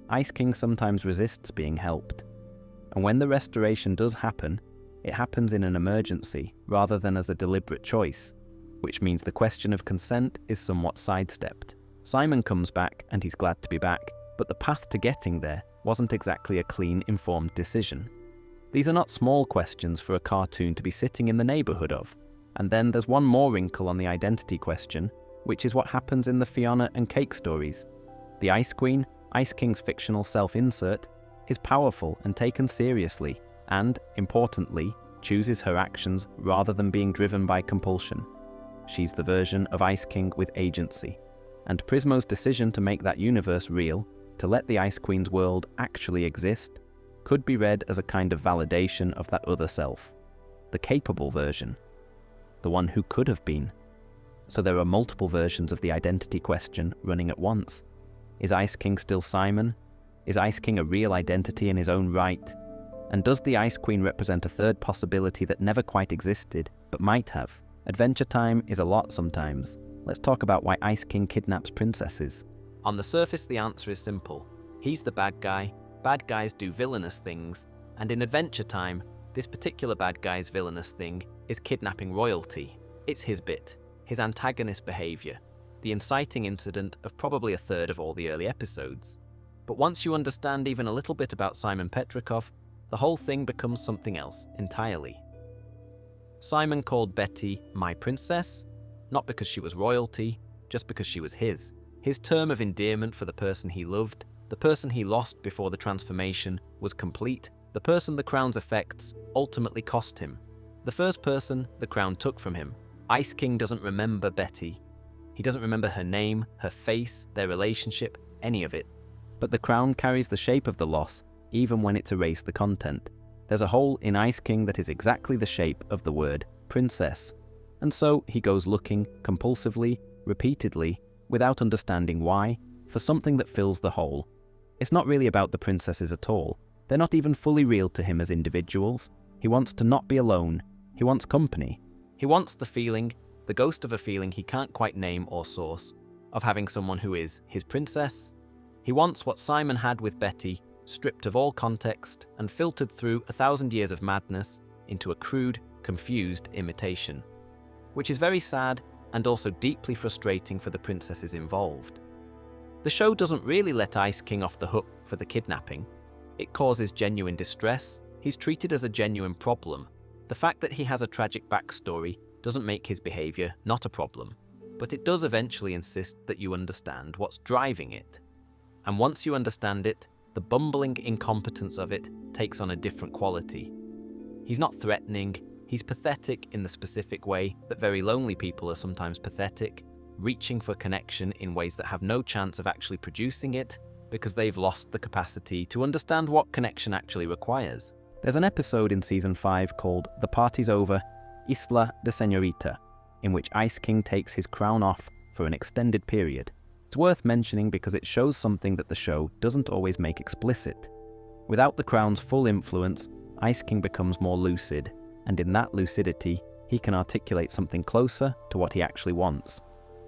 Ice King sometimes resists being helped. And when the restoration does happen, it happens in an emergency rather than as a deliberate choice, which means the question of consent is somewhat sidestepped. Simon comes back and he's glad to be back, but the path to getting there wasn't exactly a clean, informed decision. These are not small questions for a cartoon to be sitting in the neighborhood of. And then there's one more wrinkle on the identity question, which is what happens in the Fionna and Cake stories. The Ice Queen, Ice King's fictional self-insert, is powerful and taken seriously, and, importantly, chooses her actions rather than being driven by compulsion. She's the version of Ice King with agency, and Prismo's decision to make that universe real, to let the Ice Queen's world actually exist, could be read as a kind of validation of that other self, the capable version, the one who could have been. So there are multiple versions of the identity question running at once. Is Ice King still Simon? Is Ice King a real identity in his own right? And does the Ice Queen represent a third possibility that never quite existed, but might have? Adventure time is a lot sometimes. Let's talk about why Ice King kidnaps princesses. On the surface, the answer is simple. He's the bad guy, bad guys do villainous things, and in Adventure Time, this particular bad guy's villainous thing is kidnapping royalty. It's his bit, his antagonist behavior, the inciting incident of probably a third of all the early episodes. But once you understand even a little bit about Simon Petrikov, the whole thing becomes something else entirely. Simon called Betty my princess, not because she was royalty, just because she was his. His term of endearment for the person he loved, the person he lost before the transformation was complete, the person the crown's effects ultimately cost him, the first person the crown took from him. Ice King doesn't remember Betty. He doesn't remember her name, her face, their relationship, any of it. But the crown carries the shape of the loss, even when it's erased the content. There's a hole in Ice King that is exactly the shape of the word princess. And so he goes looking compulsively, repeatedly, without understanding why, for something that fills the hole. It's not really about the princesses at all. They're not even fully real to him as individuals. He wants to not be alone. He wants company. He wants the feeling, the ghost of a feeling he can't quite name or source, of having someone who is his princess. He wants what Simon had with Betty, stripped of all context and filtered through 1,000 years of madness into a crude, confused imitation. Which is very sad and also deeply frustrating for the princesses involved. The show doesn't really let Ice King off the hook for the kidnapping. It causes genuine distress. He's treated as a genuine problem. The fact that he has a tragic backstory doesn't make his behavior not a problem, but it does eventually insist that you understand what's driving it. And once you understand it, the bumbling incompetence of it takes on a different quality. He's not threatening, he's pathetic in the specific way that very lonely people are sometimes pathetic, reaching for connection in ways that have no chance of actually producing it because they've lost the capacity to understand what connection actually requires. There's an episode in Season 5 called The Party's Over, Isla de Señorita, in which Ice King takes his crown off for an extended period. It's worth mentioning because it shows something that the show doesn't always make explicit. Without the crown's full influence, Ice King becomes more lucid, and in that lucidity, he can articulate something closer to what he actually wants.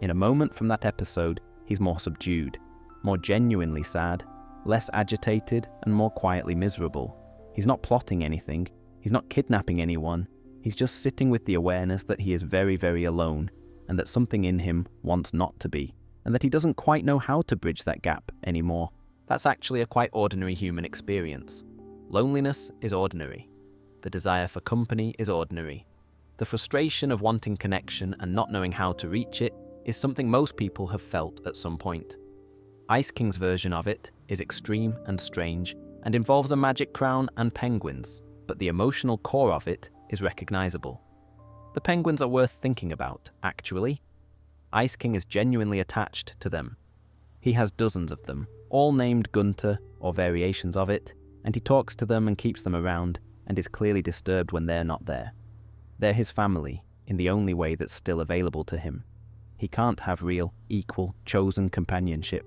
In a moment from that episode, he's more subdued, more genuinely sad, less agitated, and more quietly miserable. He's not plotting anything, he's not kidnapping anyone, he's just sitting with the awareness that he is very, very alone, and that something in him wants not to be, and that he doesn't quite know how to bridge that gap anymore. That's actually a quite ordinary human experience. Loneliness is ordinary. The desire for company is ordinary. The frustration of wanting connection and not knowing how to reach it is something most people have felt at some point. Ice King's version of it is extreme and strange and involves a magic crown and penguins, but the emotional core of it is recognizable. The penguins are worth thinking about, actually. Ice King is genuinely attached to them. He has dozens of them, all named Gunter or variations of it, and he talks to them and keeps them around and is clearly disturbed when they're not there. They're his family, in the only way that's still available to him. He can't have real, equal, chosen companionship.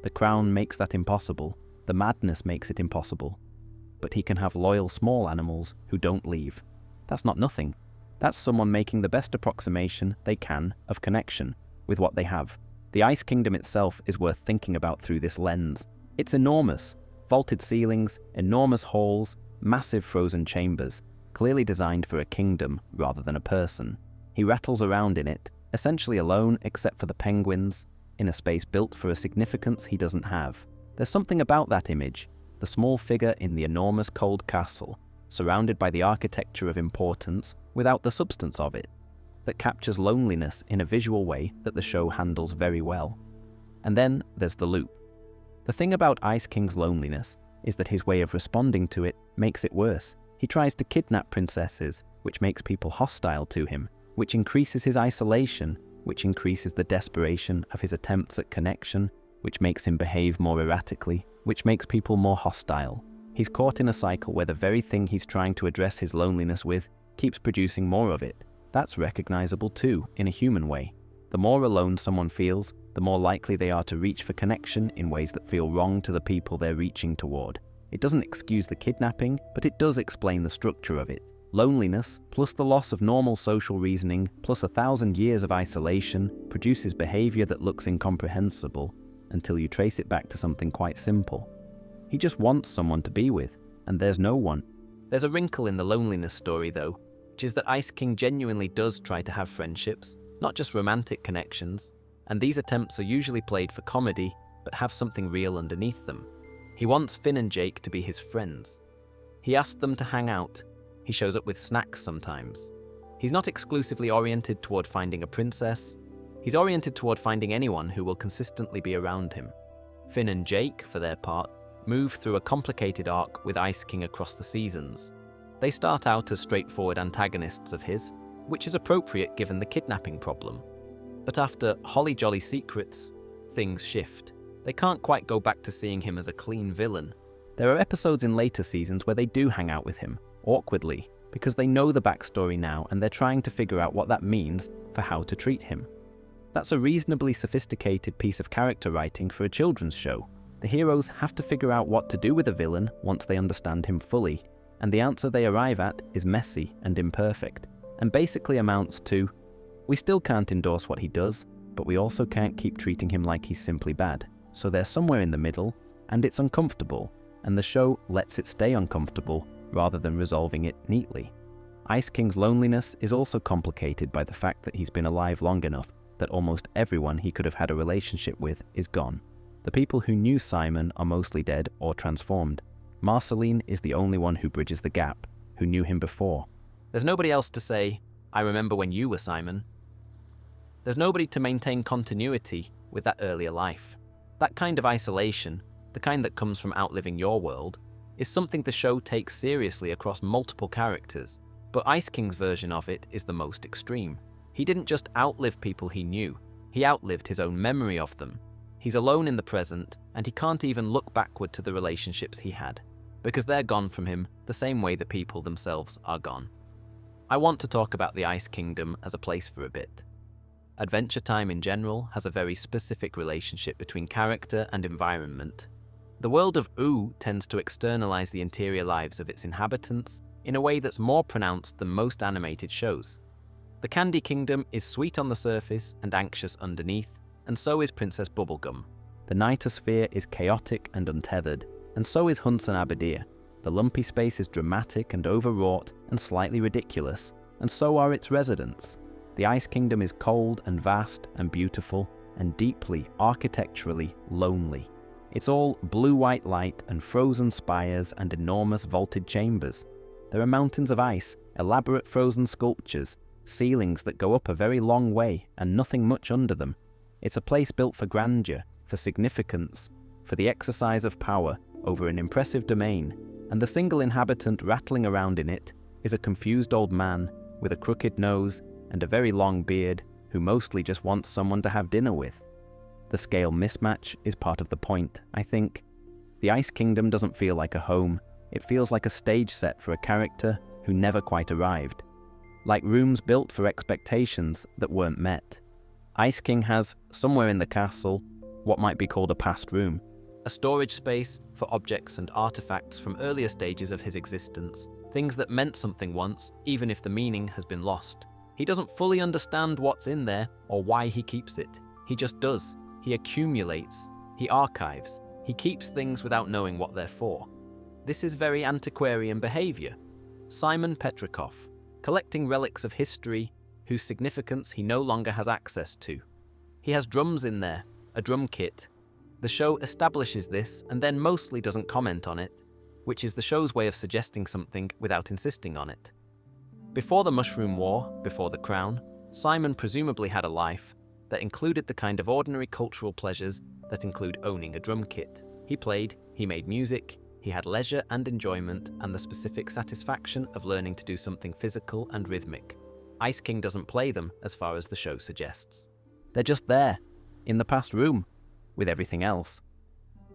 The crown makes that impossible. The madness makes it impossible. But he can have loyal small animals who don't leave. That's not nothing. That's someone making the best approximation they can of connection with what they have. The Ice Kingdom itself is worth thinking about through this lens. It's enormous. Vaulted ceilings, enormous halls, massive frozen chambers, clearly designed for a kingdom rather than a person. He rattles around in it, essentially alone except for the penguins, in a space built for a significance he doesn't have. There's something about that image, the small figure in the enormous cold castle, surrounded by the architecture of importance without the substance of it. that captures loneliness in a visual way that the show handles very well. And then there's the loop. The thing about Ice King's loneliness is that his way of responding to it makes it worse. He tries to kidnap princesses, which makes people hostile to him, which increases his isolation, which increases the desperation of his attempts at connection, which makes him behave more erratically, which makes people more hostile. He's caught in a cycle where the very thing he's trying to address his loneliness with keeps producing more of it. That's recognizable too, in a human way. The more alone someone feels, the more likely they are to reach for connection in ways that feel wrong to the people they're reaching toward. It doesn't excuse the kidnapping, but it does explain the structure of it. Loneliness, plus the loss of normal social reasoning, plus 1,000 years of isolation, produces behavior that looks incomprehensible until you trace it back to something quite simple. He just wants someone to be with, and there's no one. There's a wrinkle in the loneliness story though, which is that Ice King genuinely does try to have friendships, not just romantic connections, and these attempts are usually played for comedy, but have something real underneath them. He wants Finn and Jake to be his friends. He asks them to hang out. He shows up with snacks sometimes. He's not exclusively oriented toward finding a princess. He's oriented toward finding anyone who will consistently be around him. Finn and Jake, for their part, move through a complicated arc with Ice King across the seasons. They start out as straightforward antagonists of his, which is appropriate given the kidnapping problem. But after Holly Jolly Secrets, things shift. They can't quite go back to seeing him as a clean villain. There are episodes in later seasons where they do hang out with him, awkwardly, because they know the backstory now and they're trying to figure out what that means for how to treat him. That's a reasonably sophisticated piece of character writing for a children's show. The heroes have to figure out what to do with a villain once they understand him fully, and the answer they arrive at is messy and imperfect, and basically amounts to, we still can't endorse what he does, but we also can't keep treating him like he's simply bad. So they're somewhere in the middle, and it's uncomfortable, and the show lets it stay uncomfortable rather than resolving it neatly. Ice King's loneliness is also complicated by the fact that he's been alive long enough that almost everyone he could have had a relationship with is gone. The people who knew Simon are mostly dead or transformed. Marceline is the only one who bridges the gap, who knew him before. There's nobody else to say, I remember when you were Simon. There's nobody to maintain continuity with that earlier life. That kind of isolation, the kind that comes from outliving your world, is something the show takes seriously across multiple characters, but Ice King's version of it is the most extreme. He didn't just outlive people he knew, he outlived his own memory of them. He's alone in the present, and he can't even look backward to the relationships he had, because they're gone from him the same way the people themselves are gone. I want to talk about the Ice Kingdom as a place for a bit. Adventure Time in general has a very specific relationship between character and environment. The world of Ooo tends to externalize the interior lives of its inhabitants in a way that's more pronounced than most animated shows. The Candy Kingdom is sweet on the surface and anxious underneath, and so is Princess Bubblegum. The Nightosphere is chaotic and untethered, and so is Hunson Abadir. The lumpy space is dramatic and overwrought and slightly ridiculous, and so are its residents. The Ice Kingdom is cold and vast and beautiful and deeply, architecturally lonely. It's all blue-white light and frozen spires and enormous vaulted chambers. There are mountains of ice, elaborate frozen sculptures, ceilings that go up a very long way and nothing much under them. It's a place built for grandeur, for significance, for the exercise of power over an impressive domain, and the single inhabitant rattling around in it is a confused old man with a crooked nose and a very long beard who mostly just wants someone to have dinner with. The scale mismatch is part of the point, I think. The Ice Kingdom doesn't feel like a home, it feels like a stage set for a character who never quite arrived. Like rooms built for expectations that weren't met. Ice King has, somewhere in the castle, what might be called a past room. A storage space for objects and artifacts from earlier stages of his existence, things that meant something once, even if the meaning has been lost. He doesn't fully understand what's in there or why he keeps it. He just does. He accumulates. He archives. He keeps things without knowing what they're for. This is very antiquarian behavior. Simon Petrikov, collecting relics of history whose significance he no longer has access to. He has drums in there, a drum kit. The show establishes this and then mostly doesn't comment on it, which is the show's way of suggesting something without insisting on it. Before the Mushroom War, before the Crown, Simon presumably had a life that included the kind of ordinary cultural pleasures that include owning a drum kit. He played, he made music, he had leisure and enjoyment and the specific satisfaction of learning to do something physical and rhythmic. Ice King doesn't play them as far as the show suggests. They're just there, in the past room, with everything else.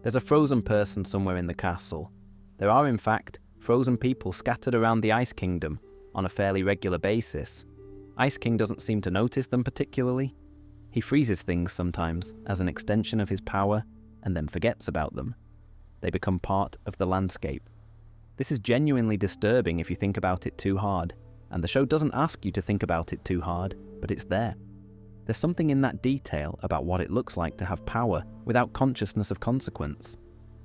There's a frozen person somewhere in the castle. There are, in fact, frozen people scattered around the Ice Kingdom on a fairly regular basis. Ice King doesn't seem to notice them particularly. He freezes things sometimes as an extension of his power and then forgets about them. They become part of the landscape. This is genuinely disturbing if you think about it too hard, and the show doesn't ask you to think about it too hard, but it's there. There's something in that detail about what it looks like to have power without consciousness of consequence,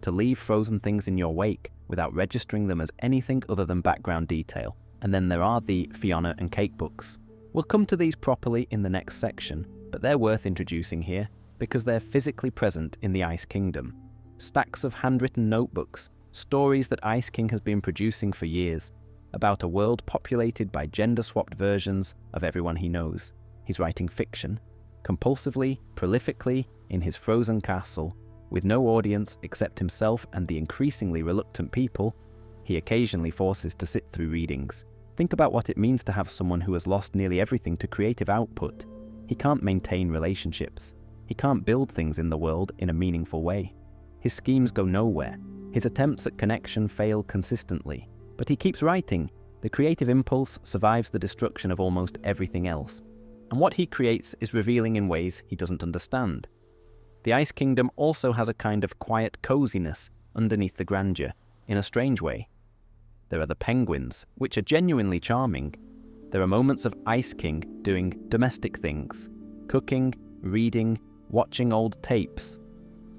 to leave frozen things in your wake without registering them as anything other than background detail. And then there are the Fionna and Cake books. We'll come to these properly in the next section, but they're worth introducing here because they're physically present in the Ice Kingdom. Stacks of handwritten notebooks, stories that Ice King has been producing for years, about a world populated by gender-swapped versions of everyone he knows. He's writing fiction, compulsively, prolifically, in his frozen castle, with no audience except himself and the increasingly reluctant people he occasionally forces to sit through readings. Think about what it means to have someone who has lost nearly everything to creative output. He can't maintain relationships. He can't build things in the world in a meaningful way. His schemes go nowhere. His attempts at connection fail consistently. But he keeps writing. The creative impulse survives the destruction of almost everything else. And what he creates is revealing in ways he doesn't understand. The Ice Kingdom also has a kind of quiet coziness underneath the grandeur, in a strange way. There are the penguins, which are genuinely charming. There are moments of Ice King doing domestic things, cooking, reading, watching old tapes.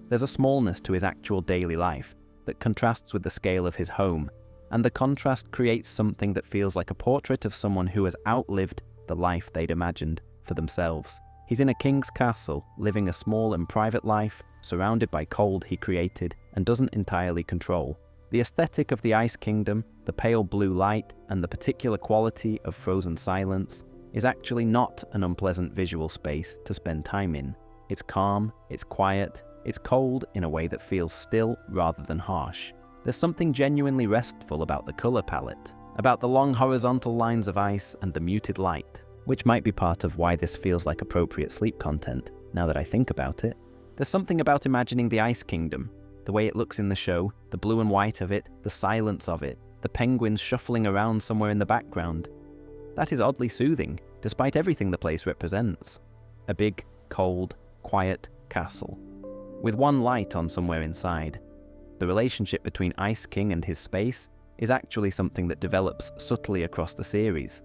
There's a smallness to his actual daily life that contrasts with the scale of his home, and the contrast creates something that feels like a portrait of someone who has outlived the life they'd imagined for themselves. He's in a king's castle, living a small and private life, surrounded by cold he created and doesn't entirely control. The aesthetic of the Ice Kingdom, the pale blue light, and the particular quality of frozen silence is actually not an unpleasant visual space to spend time in. It's calm, it's quiet, it's cold in a way that feels still rather than harsh. There's something genuinely restful about the color palette, about the long horizontal lines of ice and the muted light, which might be part of why this feels like appropriate sleep content, now that I think about it. There's something about imagining the Ice Kingdom, the way it looks in the show, the blue and white of it, the silence of it, the penguins shuffling around somewhere in the background. That is oddly soothing, despite everything the place represents. A big, cold, quiet castle, with one light on somewhere inside. The relationship between Ice King and his space is actually something that develops subtly across the series.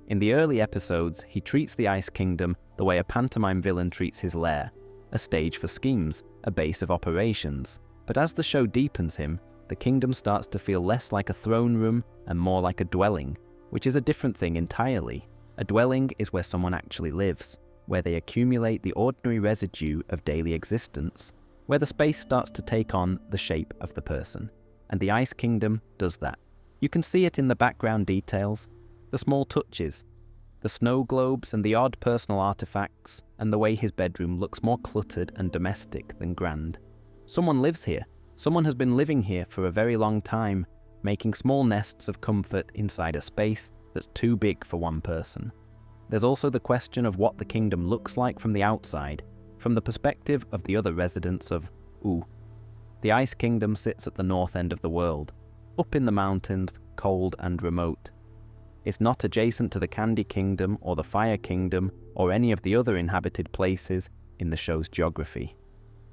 In the early episodes, he treats the Ice Kingdom the way a pantomime villain treats his lair, a stage for schemes, a base of operations. But as the show deepens him, the kingdom starts to feel less like a throne room and more like a dwelling, which is a different thing entirely. A dwelling is where someone actually lives, where they accumulate the ordinary residue of daily existence, where the space starts to take on the shape of the person. And the Ice Kingdom does that. You can see it in the background details, the small touches, the snow globes and the odd personal artifacts, and the way his bedroom looks more cluttered and domestic than grand. Someone lives here. Someone has been living here for a very long time, making small nests of comfort inside a space that's too big for one person. There's also the question of what the kingdom looks like from the outside, from the perspective of the other residents of Ooo. The Ice Kingdom sits at the north end of the world, up in the mountains, cold and remote. It's not adjacent to the Candy Kingdom or the Fire Kingdom or any of the other inhabited places in the show's geography.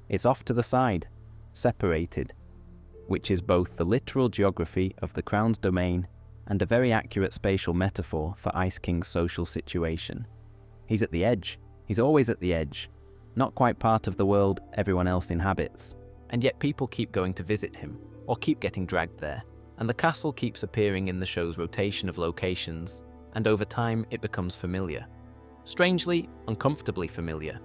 It's off to the side, separated, which is both the literal geography of the Crown's domain and a very accurate spatial metaphor for Ice King's social situation. He's at the edge. He's always at the edge, not quite part of the world everyone else inhabits. And yet people keep going to visit him, or keep getting dragged there, and the castle keeps appearing in the show's rotation of locations, and over time it becomes familiar. Strangely, uncomfortably familiar.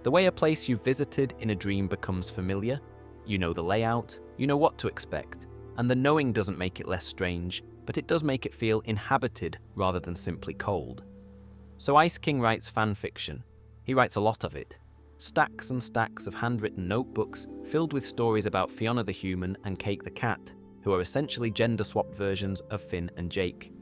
The way a place you've visited in a dream becomes familiar. You know the layout, you know what to expect, and the knowing doesn't make it less strange, but it does make it feel inhabited rather than simply cold. So Ice King writes fan fiction. He writes a lot of it. Stacks and stacks of handwritten notebooks filled with stories about Fionna the human and Cake the cat, who are essentially gender-swapped versions of Finn and Jake.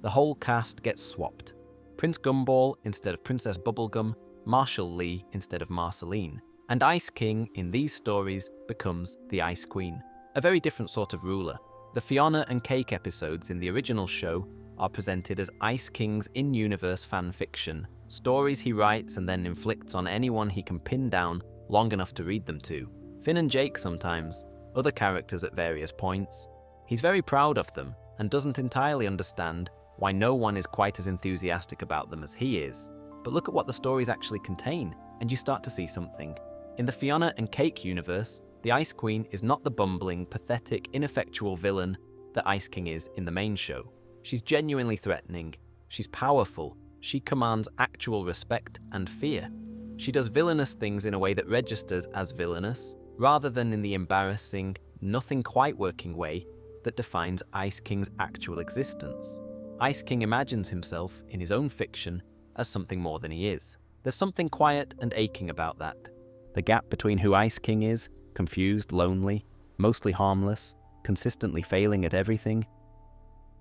The whole cast gets swapped. Prince Gumball instead of Princess Bubblegum, Marshall Lee instead of Marceline, and Ice King in these stories becomes the Ice Queen, a very different sort of ruler. The Fionna and Cake episodes in the original show are presented as Ice King's in-universe fan fiction, stories he writes and then inflicts on anyone he can pin down long enough to read them to. Finn and Jake sometimes, other characters at various points. He's very proud of them and doesn't entirely understand why no one is quite as enthusiastic about them as he is. But look at what the stories actually contain, and you start to see something. In the Fionna and Cake universe, the Ice Queen is not the bumbling, pathetic, ineffectual villain that Ice King is in the main show. She's genuinely threatening, she's powerful, she commands actual respect and fear. She does villainous things in a way that registers as villainous, rather than in the embarrassing, nothing quite working way that defines Ice King's actual existence. Ice King imagines himself, in his own fiction, as something more than he is. There's something quiet and aching about that. The gap between who Ice King is, confused, lonely, mostly harmless, consistently failing at everything,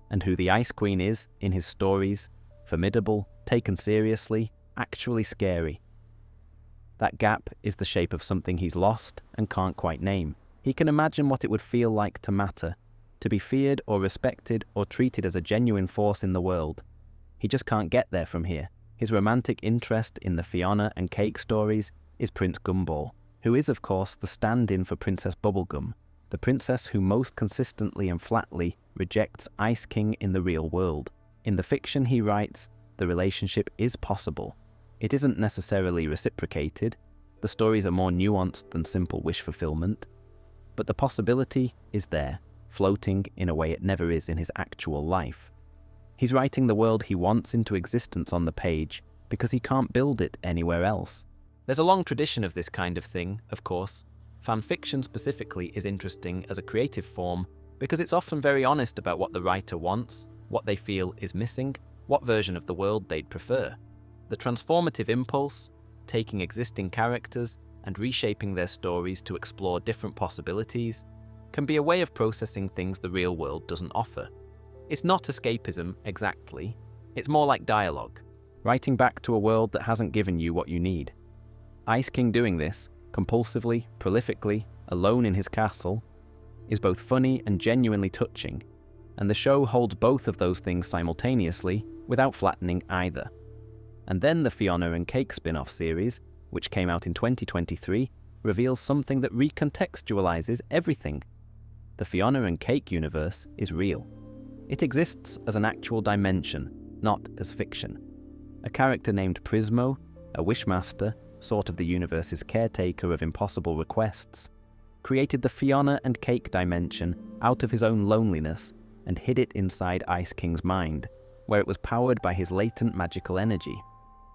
and who the Ice Queen is in his stories, formidable, taken seriously, actually scary. That gap is the shape of something he's lost and can't quite name. He can imagine what it would feel like to matter, to be feared or respected or treated as a genuine force in the world. He just can't get there from here. His romantic interest in the Fionna and Cake stories is Prince Gumball, who is of course the stand-in for Princess Bubblegum, the princess who most consistently and flatly rejects Ice King in the real world. In the fiction he writes, the relationship is possible. It isn't necessarily reciprocated. The stories are more nuanced than simple wish fulfillment. But the possibility is there, floating in a way it never is in his actual life. He's writing the world he wants into existence on the page because he can't build it anywhere else. There's a long tradition of this kind of thing, of course. Fanfiction specifically is interesting as a creative form because it's often very honest about what the writer wants, what they feel is missing, what version of the world they'd prefer. The transformative impulse, taking existing characters and reshaping their stories to explore different possibilities, can be a way of processing things the real world doesn't offer. It's not escapism exactly, it's more like dialogue, writing back to a world that hasn't given you what you need. Ice King doing this, compulsively, prolifically, alone in his castle, is both funny and genuinely touching, and the show holds both of those things simultaneously without flattening either. And then the Fionna and Cake spin-off series, which came out in 2023, reveals something that recontextualizes everything. The Fionna and Cake universe is real. It exists as an actual dimension, not as fiction. A character named Prismo, a wishmaster, sort of the universe's caretaker of impossible requests, created the Fionna and Cake dimension out of his own loneliness and hid it inside Ice King's mind, where it was powered by his latent magical energy.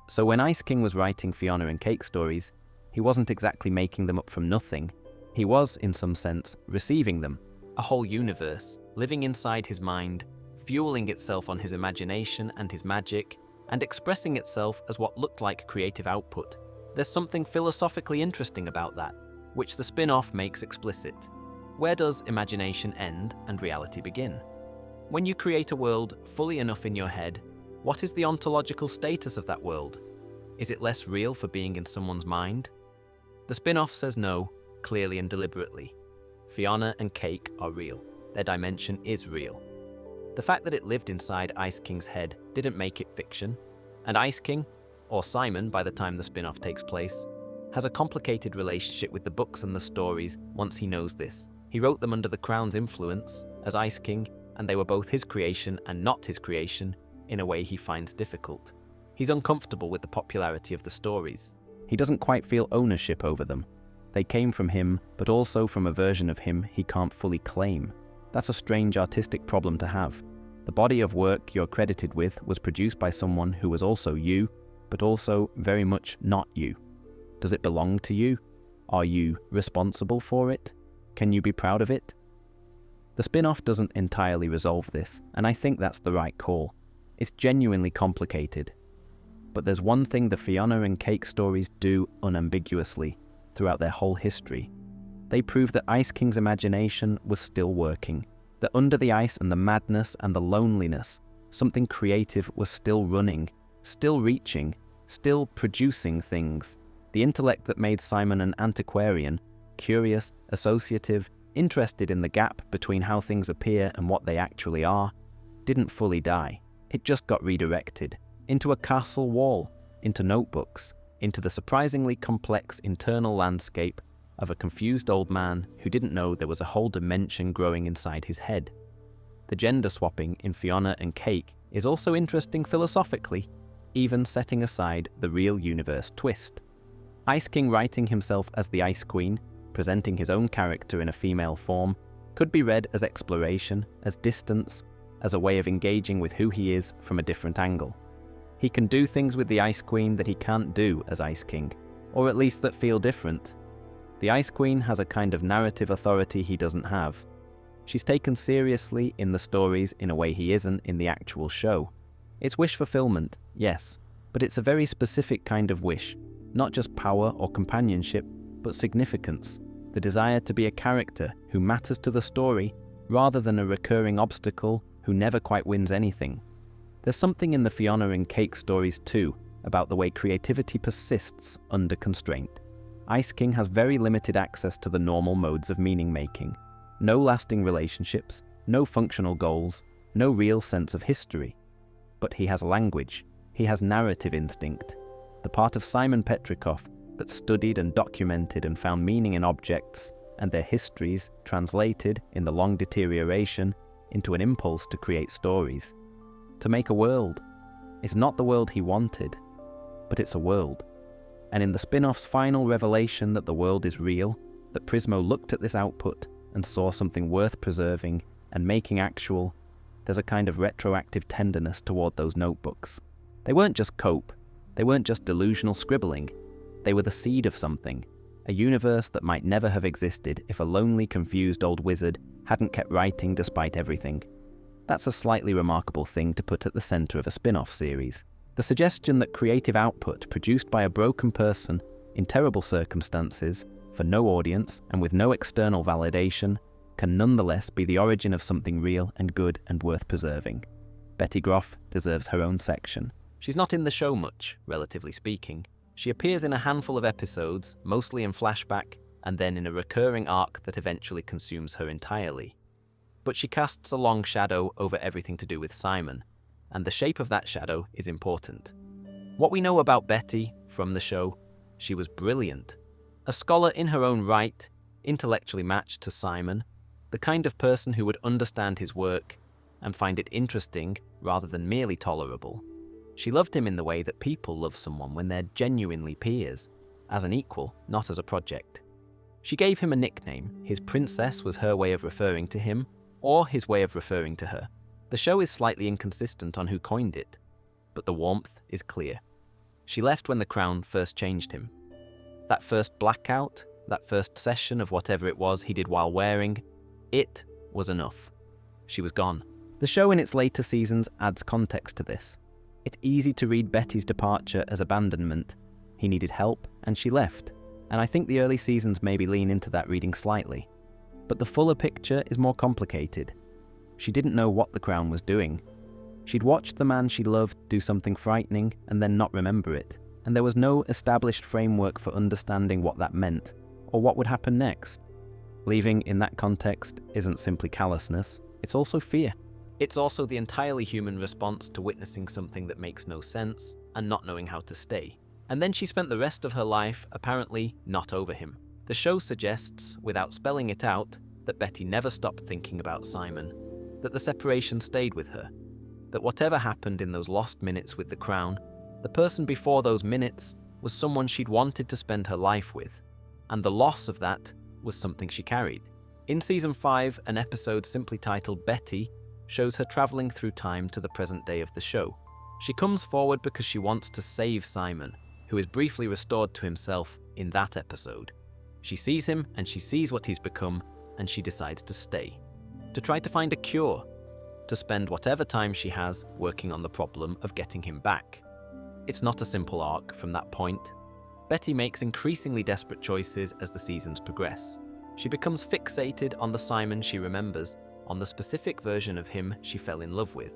So when Ice King was writing Fionna and Cake stories, he wasn't exactly making them up from nothing. He was, in some sense, receiving them. A whole universe, living inside his mind, fueling itself on his imagination and his magic, and expressing itself as what looked like creative output. There's something philosophically interesting about that, which the spin-off makes explicit. Where does imagination end and reality begin? When you create a world fully enough in your head, what is the ontological status of that world? Is it less real for being in someone's mind? The spin-off says no, clearly and deliberately. Fionna and Cake are real. Their dimension is real. The fact that it lived inside Ice King's head didn't make it fiction, and Ice King, or Simon by the time the spin-off takes place, has a complicated relationship with the books and the stories once he knows this. He wrote them under the Crown's influence as Ice King, and they were both his creation and not his creation in a way he finds difficult. He's uncomfortable with the popularity of the stories. He doesn't quite feel ownership over them. They came from him, but also from a version of him he can't fully claim. That's a strange artistic problem to have. The body of work you're credited with was produced by someone who was also you, but also very much not you. Does it belong to you? Are you responsible for it? Can you be proud of it? The spin-off doesn't entirely resolve this, and I think that's the right call. It's genuinely complicated. But there's one thing the Fionna and Cake stories do unambiguously throughout their whole history. They prove that Ice King's imagination was still working, that under the ice and the madness and the loneliness, something creative was still running, still reaching, still producing things. The intellect that made Simon an antiquarian, curious, associative, interested in the gap between how things appear and what they actually are, didn't fully die. It just got redirected into a castle wall, into notebooks, into the surprisingly complex internal landscape of a confused old man who didn't know there was a whole dimension growing inside his head. The gender swapping in Fionna and Cake is also interesting philosophically, even setting aside the real universe twist. Ice King writing himself as the Ice Queen, presenting his own character in a female form, could be read as exploration, as distance, as a way of engaging with who he is from a different angle. He can do things with the Ice Queen that he can't do as Ice King, or at least that feel different. The Ice Queen has a kind of narrative authority he doesn't have. She's taken seriously in the stories in a way he isn't in the actual show. It's wish fulfillment, yes, but it's a very specific kind of wish, not just power or companionship, but significance, the desire to be a character who matters to the story rather than a recurring obstacle who never quite wins anything. There's something in the Fionna and Cake stories too about the way creativity persists under constraint. Ice King has very limited access to the normal modes of meaning-making. No lasting relationships, no functional goals, no real sense of history. But he has language, he has narrative instinct, the part of Simon Petrikov that studied and documented and found meaning in objects and their histories translated in the long deterioration into an impulse to create stories. To make a world. It's not the world he wanted, but it's a world. And in the spin-off's final revelation that the world is real, that Prismo looked at this output and saw something worth preserving and making actual, there's a kind of retroactive tenderness toward those notebooks. They weren't just cope, they weren't just delusional scribbling, they were the seed of something, a universe that might never have existed if a lonely, confused old wizard hadn't kept writing despite everything. That's a slightly remarkable thing to put at the center of a spin-off series. The suggestion that creative output produced by a broken person in terrible circumstances, for no audience and with no external validation, can nonetheless be the origin of something real and good and worth preserving. Betty Grof deserves her own section. She's not in the show much, relatively speaking. She appears in a handful of episodes, mostly in flashback, and then in a recurring arc that eventually consumes her entirely. But she casts a long shadow over everything to do with Simon, and the shape of that shadow is important. What we know about Betty from the show, she was brilliant. A scholar in her own right, intellectually matched to Simon, the kind of person who would understand his work and find it interesting rather than merely tolerable. She loved him in the way that people love someone when they're genuinely peers, as an equal, not as a project. She gave him a nickname. His princess was her way of referring to him, or his way of referring to her. The show is slightly inconsistent on who coined it, but the warmth is clear. She left when the crown first changed him. That first blackout, that first session of whatever it was he did while wearing, it was enough. She was gone. The show in its later seasons adds context to this. It's easy to read Betty's departure as abandonment. He needed help, and she left. And I think the early seasons maybe lean into that reading slightly. But the fuller picture is more complicated. She didn't know what the crown was doing. She'd watched the man she loved do something frightening and then not remember it, and there was no established framework for understanding what that meant, or what would happen next. Leaving in that context isn't simply callousness, it's also fear. It's also the entirely human response to witnessing something that makes no sense and not knowing how to stay. And then she spent the rest of her life, apparently, not over him. The show suggests, without spelling it out, that Betty never stopped thinking about Simon, that the separation stayed with her, that whatever happened in those lost minutes with the crown, the person before those minutes was someone she'd wanted to spend her life with, and the loss of that was something she carried. In Season 5, an episode simply titled Betty shows her traveling through time to the present day of the show. She comes forward because she wants to save Simon, who is briefly restored to himself in that episode. She sees him and she sees what he's become, and she decides to stay, to try to find a cure, to spend whatever time she has working on the problem of getting him back. It's not a simple arc from that point. Betty makes increasingly desperate choices as the seasons progress. She becomes fixated on the Simon she remembers, on the specific version of him she fell in love with.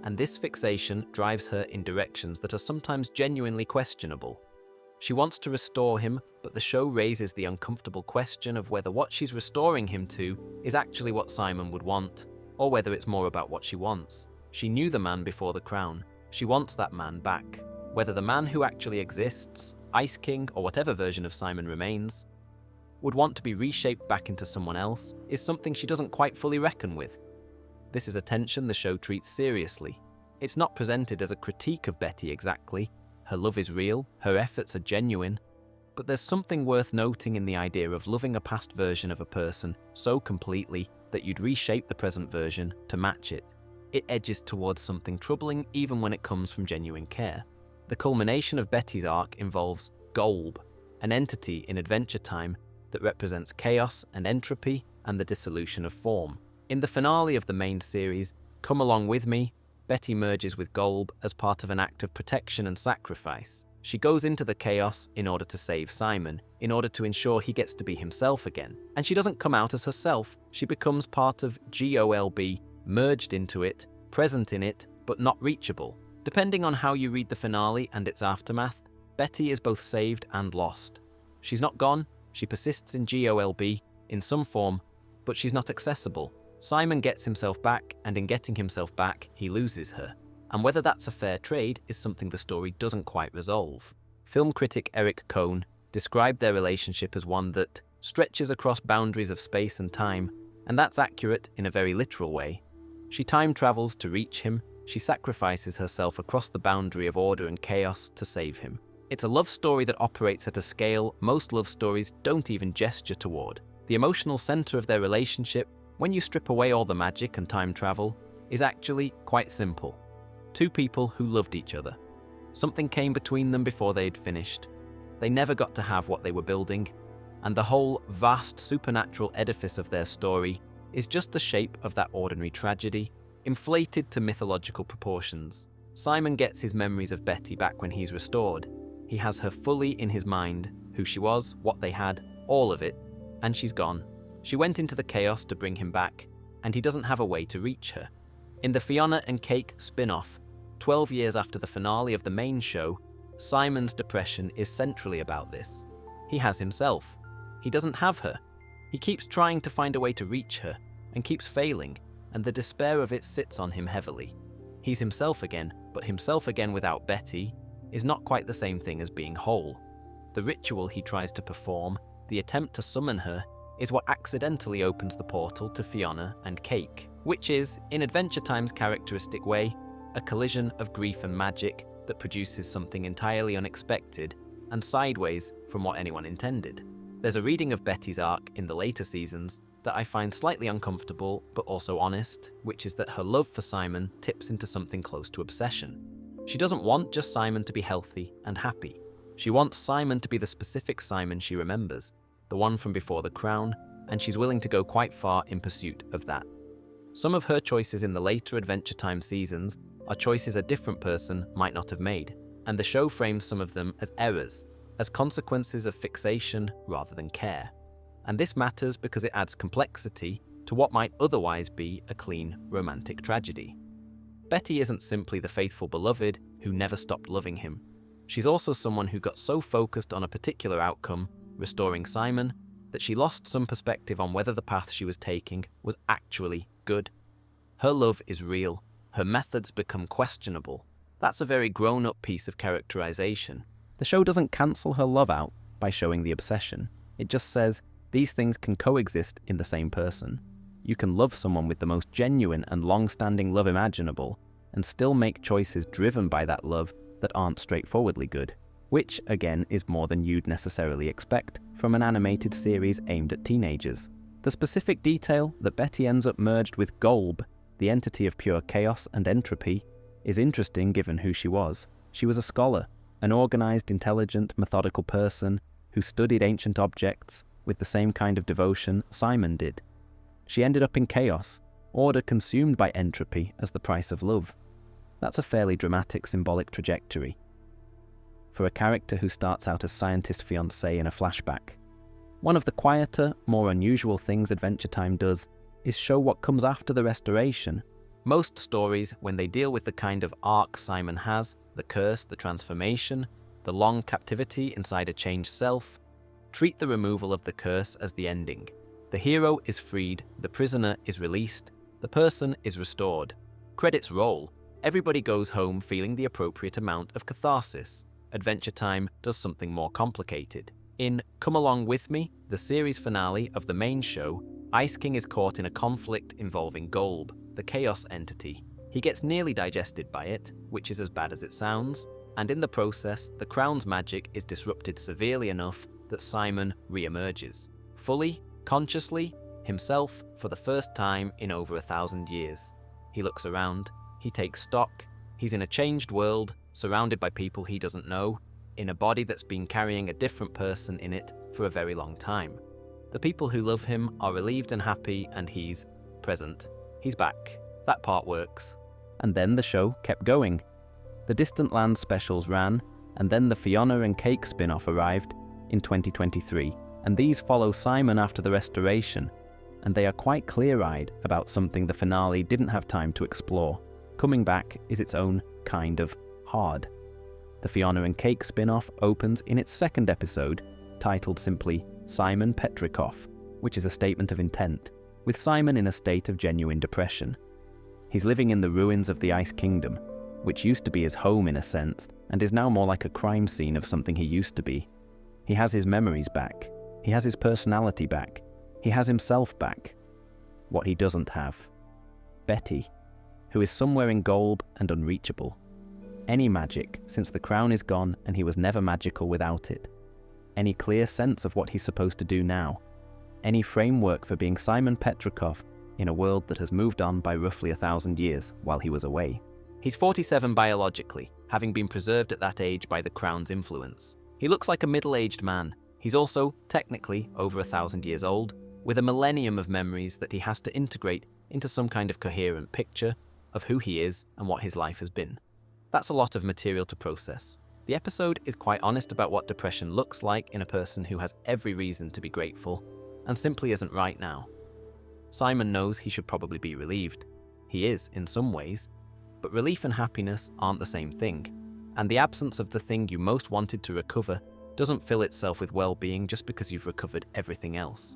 And this fixation drives her in directions that are sometimes genuinely questionable. She wants to restore him, but the show raises the uncomfortable question of whether what she's restoring him to is actually what Simon would want, or whether it's more about what she wants. She knew the man before the crown. She wants that man back. Whether the man who actually exists, Ice King or whatever version of Simon remains, would want to be reshaped back into someone else is something she doesn't quite fully reckon with. This is a tension the show treats seriously. It's not presented as a critique of Betty exactly. Her love is real, her efforts are genuine, but there's something worth noting in the idea of loving a past version of a person so completely that you'd reshape the present version to match it. It edges towards something troubling even when it comes from genuine care. The culmination of Betty's arc involves Golb, an entity in Adventure Time that represents chaos and entropy and the dissolution of form. In the finale of the main series, Come Along With Me, Betty merges with Golb as part of an act of protection and sacrifice. She goes into the chaos in order to save Simon, in order to ensure he gets to be himself again. And she doesn't come out as herself, she becomes part of Golb, merged into it, present in it, but not reachable. Depending on how you read the finale and its aftermath, Betty is both saved and lost. She's not gone, she persists in Golb in some form, but she's not accessible. Simon gets himself back, and in getting himself back, he loses her. And whether that's a fair trade is something the story doesn't quite resolve. Film critic Eric Cohn described their relationship as one that stretches across boundaries of space and time, and that's accurate in a very literal way. She time travels to reach him, she sacrifices herself across the boundary of order and chaos to save him. It's a love story that operates at a scale most love stories don't even gesture toward. The emotional center of their relationship, when you strip away all the magic and time travel, is actually quite simple. Two people who loved each other. Something came between them before they'd finished. They never got to have what they were building, and the whole vast supernatural edifice of their story is just the shape of that ordinary tragedy, inflated to mythological proportions. Simon gets his memories of Betty back when he's restored. He has her fully in his mind, who she was, what they had, all of it, and she's gone. She went into the chaos to bring him back, and he doesn't have a way to reach her. In the Fionna and Cake spin-off, 12 years after the finale of the main show, Simon's depression is centrally about this. He has himself. He doesn't have her. He keeps trying to find a way to reach her, and keeps failing, and the despair of it sits on him heavily. He's himself again, but himself again without Betty is not quite the same thing as being whole. The ritual he tries to perform, the attempt to summon her, is what accidentally opens the portal to Fionna and Cake, which is, in Adventure Time's characteristic way, a collision of grief and magic that produces something entirely unexpected and sideways from what anyone intended. There's a reading of Betty's arc in the later seasons that I find slightly uncomfortable but also honest, which is that her love for Simon tips into something close to obsession. She doesn't want just Simon to be healthy and happy. She wants Simon to be the specific Simon she remembers, the one from before the crown, and she's willing to go quite far in pursuit of that. Some of her choices in the later Adventure Time seasons are choices a different person might not have made, and the show frames some of them as errors, as consequences of fixation rather than care. And this matters because it adds complexity to what might otherwise be a clean romantic tragedy. Betty isn't simply the faithful beloved who never stopped loving him. She's also someone who got so focused on a particular outcome, restoring Simon, that she lost some perspective on whether the path she was taking was actually good. Her love is real. Her methods become questionable. That's a very grown-up piece of characterization. The show doesn't cancel her love out by showing the obsession. It just says these things can coexist in the same person. You can love someone with the most genuine and long-standing love imaginable and still make choices driven by that love that aren't straightforwardly good, which, again, is more than you'd necessarily expect from an animated series aimed at teenagers. The specific detail that Betty ends up merged with Golb, the entity of pure chaos and entropy, is interesting given who she was. She was a scholar, an organized, intelligent, methodical person who studied ancient objects with the same kind of devotion Simon did. She ended up in chaos, order consumed by entropy as the price of love. That's a fairly dramatic symbolic trajectory. for a character who starts out as scientist fiancé in a flashback. One of the quieter, more unusual things Adventure Time does is show what comes after the restoration. Most stories, when they deal with the kind of arc Simon has, the curse, the transformation, the long captivity inside a changed self, treat the removal of the curse as the ending. The hero is freed, the prisoner is released, the person is restored. Credits roll. Everybody goes home feeling the appropriate amount of catharsis. Adventure Time does something more complicated. In Come Along With Me, the series finale of the main show, Ice King is caught in a conflict involving Golb, the chaos entity. He gets nearly digested by it, which is as bad as it sounds, and in the process, the crown's magic is disrupted severely enough that Simon re-emerges. Fully, consciously, himself for the first time in over 1,000 years. He looks around, he takes stock, he's in a changed world, surrounded by people he doesn't know, in a body that's been carrying a different person in it for a very long time. The people who love him are relieved and happy, and he's present. He's back. That part works. And then the show kept going. The Distant Lands specials ran, and then the Fionna and Cake spin-off arrived in 2023, and these follow Simon after the restoration, and they are quite clear-eyed about something the finale didn't have time to explore. Coming back is its own kind of hard. The Fionna and Cake spin-off opens in its second episode, titled simply Simon Petrikov, which is a statement of intent, with Simon in a state of genuine depression. He's living in the ruins of the Ice Kingdom, which used to be his home in a sense, and is now more like a crime scene of something he used to be. He has his memories back. He has his personality back. He has himself back. What he doesn't have: Betty, who is somewhere in Golb and unreachable. Any magic, since the crown is gone and he was never magical without it. Any clear sense of what he's supposed to do now. Any framework for being Simon Petrikov in a world that has moved on by roughly 1,000 years while he was away. He's 47 biologically, having been preserved at that age by the crown's influence. He looks like a middle-aged man. He's also, technically, over 1,000 years old, with a millennium of memories that he has to integrate into some kind of coherent picture of who he is and what his life has been. That's a lot of material to process. The episode is quite honest about what depression looks like in a person who has every reason to be grateful, and simply isn't right now. Simon knows he should probably be relieved. He is, in some ways, but relief and happiness aren't the same thing, and the absence of the thing you most wanted to recover doesn't fill itself with well-being just because you've recovered everything else.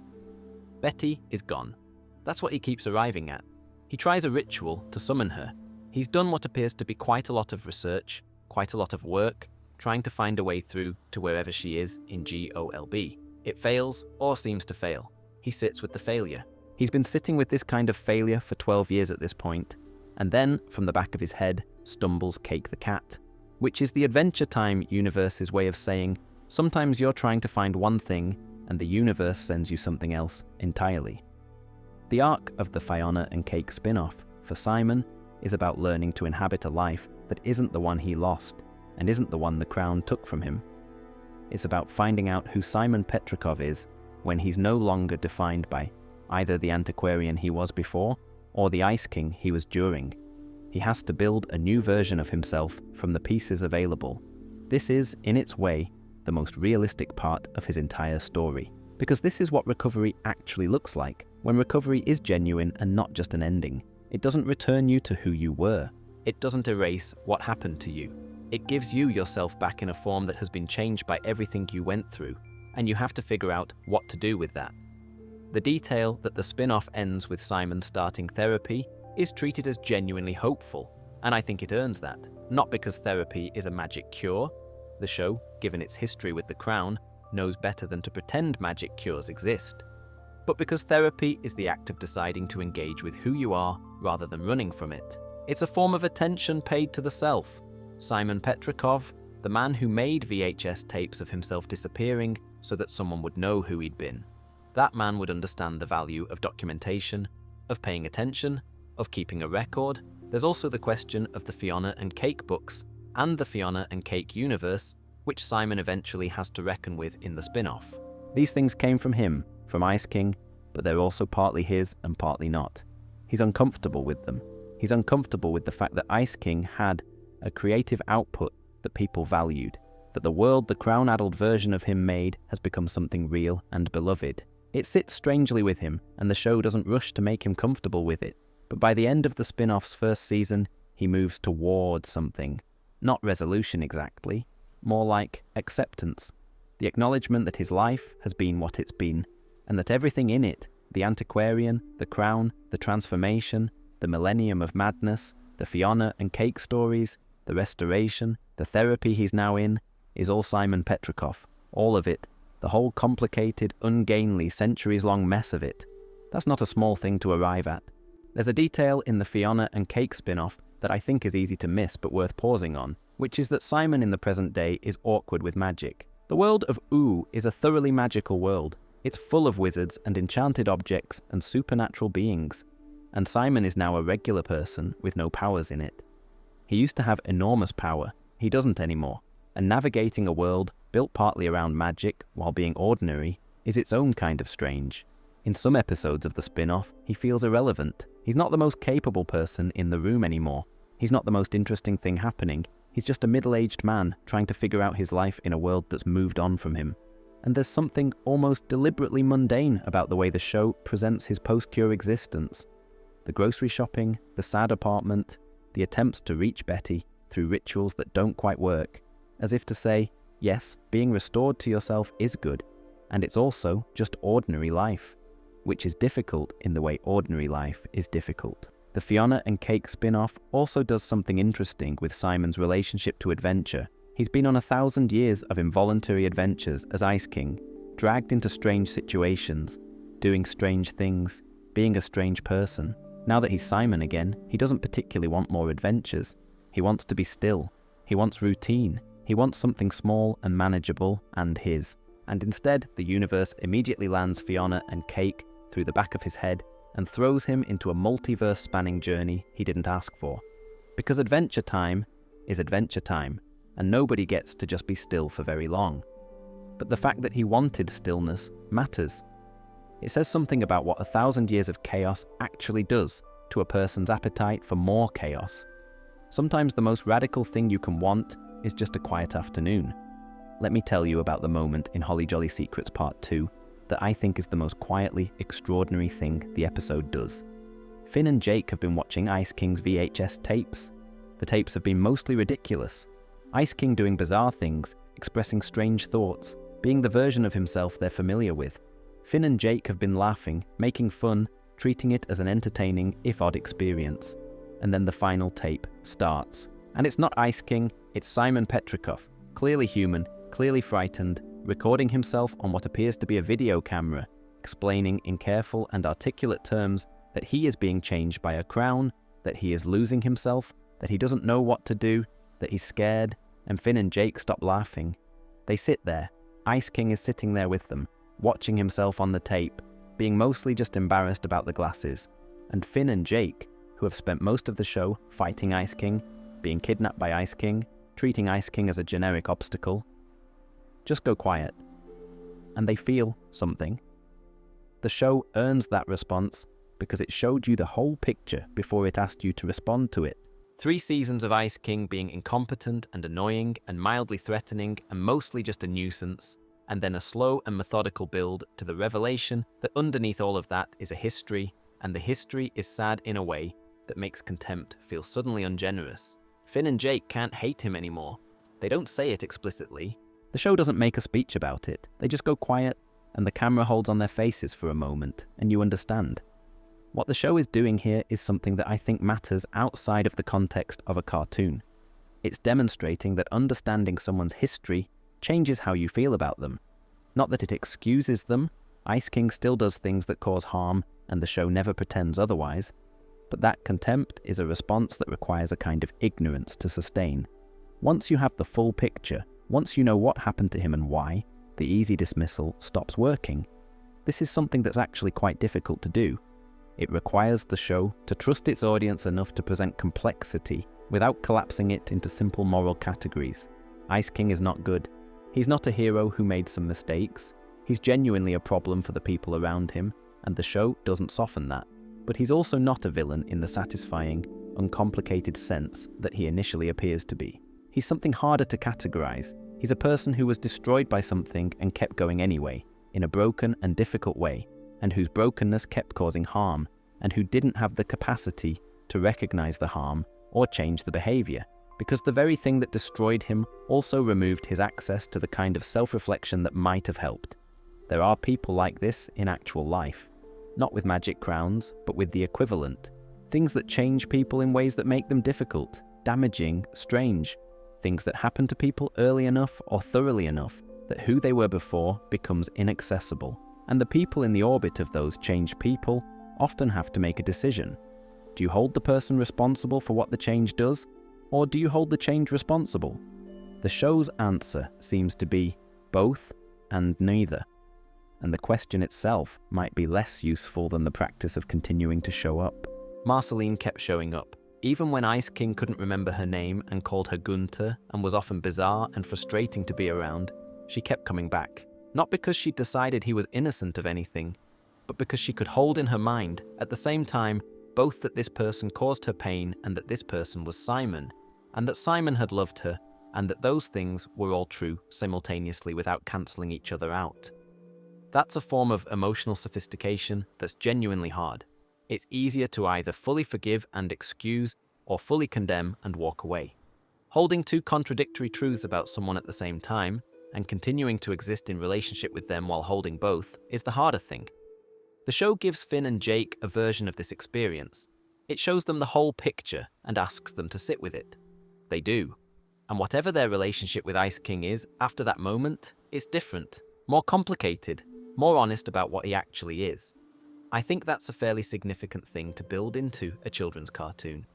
Betty is gone. That's what he keeps arriving at. He tries a ritual to summon her. He's done what appears to be quite a lot of research, quite a lot of work, trying to find a way through to wherever she is in Golb. It fails, or seems to fail. He sits with the failure. He's been sitting with this kind of failure for 12 years at this point, and then, from the back of his head, stumbles Cake the cat, which is the Adventure Time universe's way of saying, sometimes you're trying to find one thing, and the universe sends you something else entirely. The arc of the Fionna and Cake spin-off, for Simon, is about learning to inhabit a life that isn't the one he lost, and isn't the one the crown took from him. It's about finding out who Simon Petrikov is when he's no longer defined by either the antiquarian he was before, or the Ice King he was during. He has to build a new version of himself from the pieces available. This is, in its way, the most realistic part of his entire story, because this is what recovery actually looks like, when recovery is genuine and not just an ending. It doesn't return you to who you were. It doesn't erase what happened to you. It gives you yourself back in a form that has been changed by everything you went through, and you have to figure out what to do with that. The detail that the spin-off ends with Simon starting therapy is treated as genuinely hopeful, and I think it earns that. Not because therapy is a magic cure. The show, given its history with the crown, knows better than to pretend magic cures exist. But because therapy is the act of deciding to engage with who you are rather than running from it. It's a form of attention paid to the self. Simon Petrikov, the man who made VHS tapes of himself disappearing so that someone would know who he'd been. That man would understand the value of documentation, of paying attention, of keeping a record. There's also the question of the Fionna and Cake books and the Fionna and Cake universe, which Simon eventually has to reckon with in the spin-off. These things came from him, from Ice King, but they're also partly his and partly not. He's uncomfortable with them. He's uncomfortable with the fact that Ice King had a creative output that people valued, that the world the crown-addled version of him made has become something real and beloved. It sits strangely with him, and the show doesn't rush to make him comfortable with it. But by the end of the spin-off's first season, he moves toward something. Not resolution exactly, more like acceptance. The acknowledgement that his life has been what it's been, and that everything in it, the antiquarian, the crown, the transformation, the millennium of madness, the Fionna and Cake stories, the restoration, the therapy he's now in, is all Simon Petrikov. All of it. The whole complicated, ungainly, centuries-long mess of it. That's not a small thing to arrive at. There's a detail in the Fionna and Cake spin-off that I think is easy to miss but worth pausing on, which is that Simon in the present day is awkward with magic. The world of Ooo is a thoroughly magical world. It's full of wizards and enchanted objects and supernatural beings. And Simon is now a regular person with no powers in it. He used to have enormous power. He doesn't anymore. And navigating a world built partly around magic while being ordinary is its own kind of strange. In some episodes of the spin-off, he feels irrelevant. He's not the most capable person in the room anymore. He's not the most interesting thing happening. He's just a middle-aged man trying to figure out his life in a world that's moved on from him. And there's something almost deliberately mundane about the way the show presents his post-cure existence. The grocery shopping, the sad apartment, the attempts to reach Betty through rituals that don't quite work, as if to say, yes, being restored to yourself is good, and it's also just ordinary life, which is difficult in the way ordinary life is difficult. The Fionna and Cake spin-off also does something interesting with Simon's relationship to adventure. He's been on 1,000 years of involuntary adventures as Ice King, dragged into strange situations, doing strange things, being a strange person. Now that he's Simon again, he doesn't particularly want more adventures. He wants to be still. He wants routine. He wants something small and manageable and his. And instead, the universe immediately lands Fionna and Cake through the back of his head and throws him into a multiverse-spanning journey he didn't ask for. Because adventure time is adventure time, and nobody gets to just be still for very long. But the fact that he wanted stillness matters. It says something about what 1,000 years of chaos actually does to a person's appetite for more chaos. Sometimes the most radical thing you can want is just a quiet afternoon. Let me tell you about the moment in Holly Jolly Secrets Part 2 that I think is the most quietly extraordinary thing the episode does. Finn and Jake have been watching Ice King's VHS tapes. The tapes have been mostly ridiculous. Ice King doing bizarre things, expressing strange thoughts, being the version of himself they're familiar with. Finn and Jake have been laughing, making fun, treating it as an entertaining, if odd, experience. And then the final tape starts. And it's not Ice King, it's Simon Petrikov, clearly human, clearly frightened, recording himself on what appears to be a video camera, explaining in careful and articulate terms that he is being changed by a crown, that he is losing himself, that he doesn't know what to do, that he's scared, and Finn and Jake stop laughing. They sit there. Ice King is sitting there with them, watching himself on the tape, being mostly just embarrassed about the glasses. And Finn and Jake, who have spent most of the show fighting Ice King, being kidnapped by Ice King, treating Ice King as a generic obstacle, just go quiet. And they feel something. The show earns that response because it showed you the whole picture before it asked you to respond to it. 3 seasons of Ice King being incompetent and annoying and mildly threatening and mostly just a nuisance, and then a slow and methodical build to the revelation that underneath all of that is a history, and the history is sad in a way that makes contempt feel suddenly ungenerous. Finn and Jake can't hate him anymore. They don't say it explicitly. The show doesn't make a speech about it. They just go quiet, and the camera holds on their faces for a moment, and you understand. What the show is doing here is something that I think matters outside of the context of a cartoon. It's demonstrating that understanding someone's history changes how you feel about them. Not that it excuses them. Ice King still does things that cause harm, and the show never pretends otherwise. But that contempt is a response that requires a kind of ignorance to sustain. Once you have the full picture, once you know what happened to him and why, the easy dismissal stops working. This is something that's actually quite difficult to do. It requires the show to trust its audience enough to present complexity without collapsing it into simple moral categories. Ice King is not good. He's not a hero who made some mistakes. He's genuinely a problem for the people around him, and the show doesn't soften that. But he's also not a villain in the satisfying, uncomplicated sense that he initially appears to be. He's something harder to categorize. He's a person who was destroyed by something and kept going anyway, in a broken and difficult way, and whose brokenness kept causing harm, and who didn't have the capacity to recognize the harm or change the behavior, because the very thing that destroyed him also removed his access to the kind of self-reflection that might have helped. There are people like this in actual life, not with magic crowns, but with the equivalent. Things that change people in ways that make them difficult, damaging, strange. Things that happen to people early enough or thoroughly enough that who they were before becomes inaccessible. And the people in the orbit of those changed people often have to make a decision. Do you hold the person responsible for what the change does, or do you hold the change responsible? The show's answer seems to be both and neither. And the question itself might be less useful than the practice of continuing to show up. Marceline kept showing up, even when Ice King couldn't remember her name and called her Gunther and was often bizarre and frustrating to be around. She kept coming back, not because she decided he was innocent of anything, but because she could hold in her mind, at the same time, both that this person caused her pain and that this person was Simon, and that Simon had loved her, and that those things were all true simultaneously without cancelling each other out. That's a form of emotional sophistication that's genuinely hard. It's easier to either fully forgive and excuse, or fully condemn and walk away. Holding two contradictory truths about someone at the same time, and continuing to exist in relationship with them while holding both, is the harder thing. The show gives Finn and Jake a version of this experience. It shows them the whole picture and asks them to sit with it. They do. And whatever their relationship with Ice King is after that moment, it's different, more complicated, more honest about what he actually is. I think that's a fairly significant thing to build into a children's cartoon.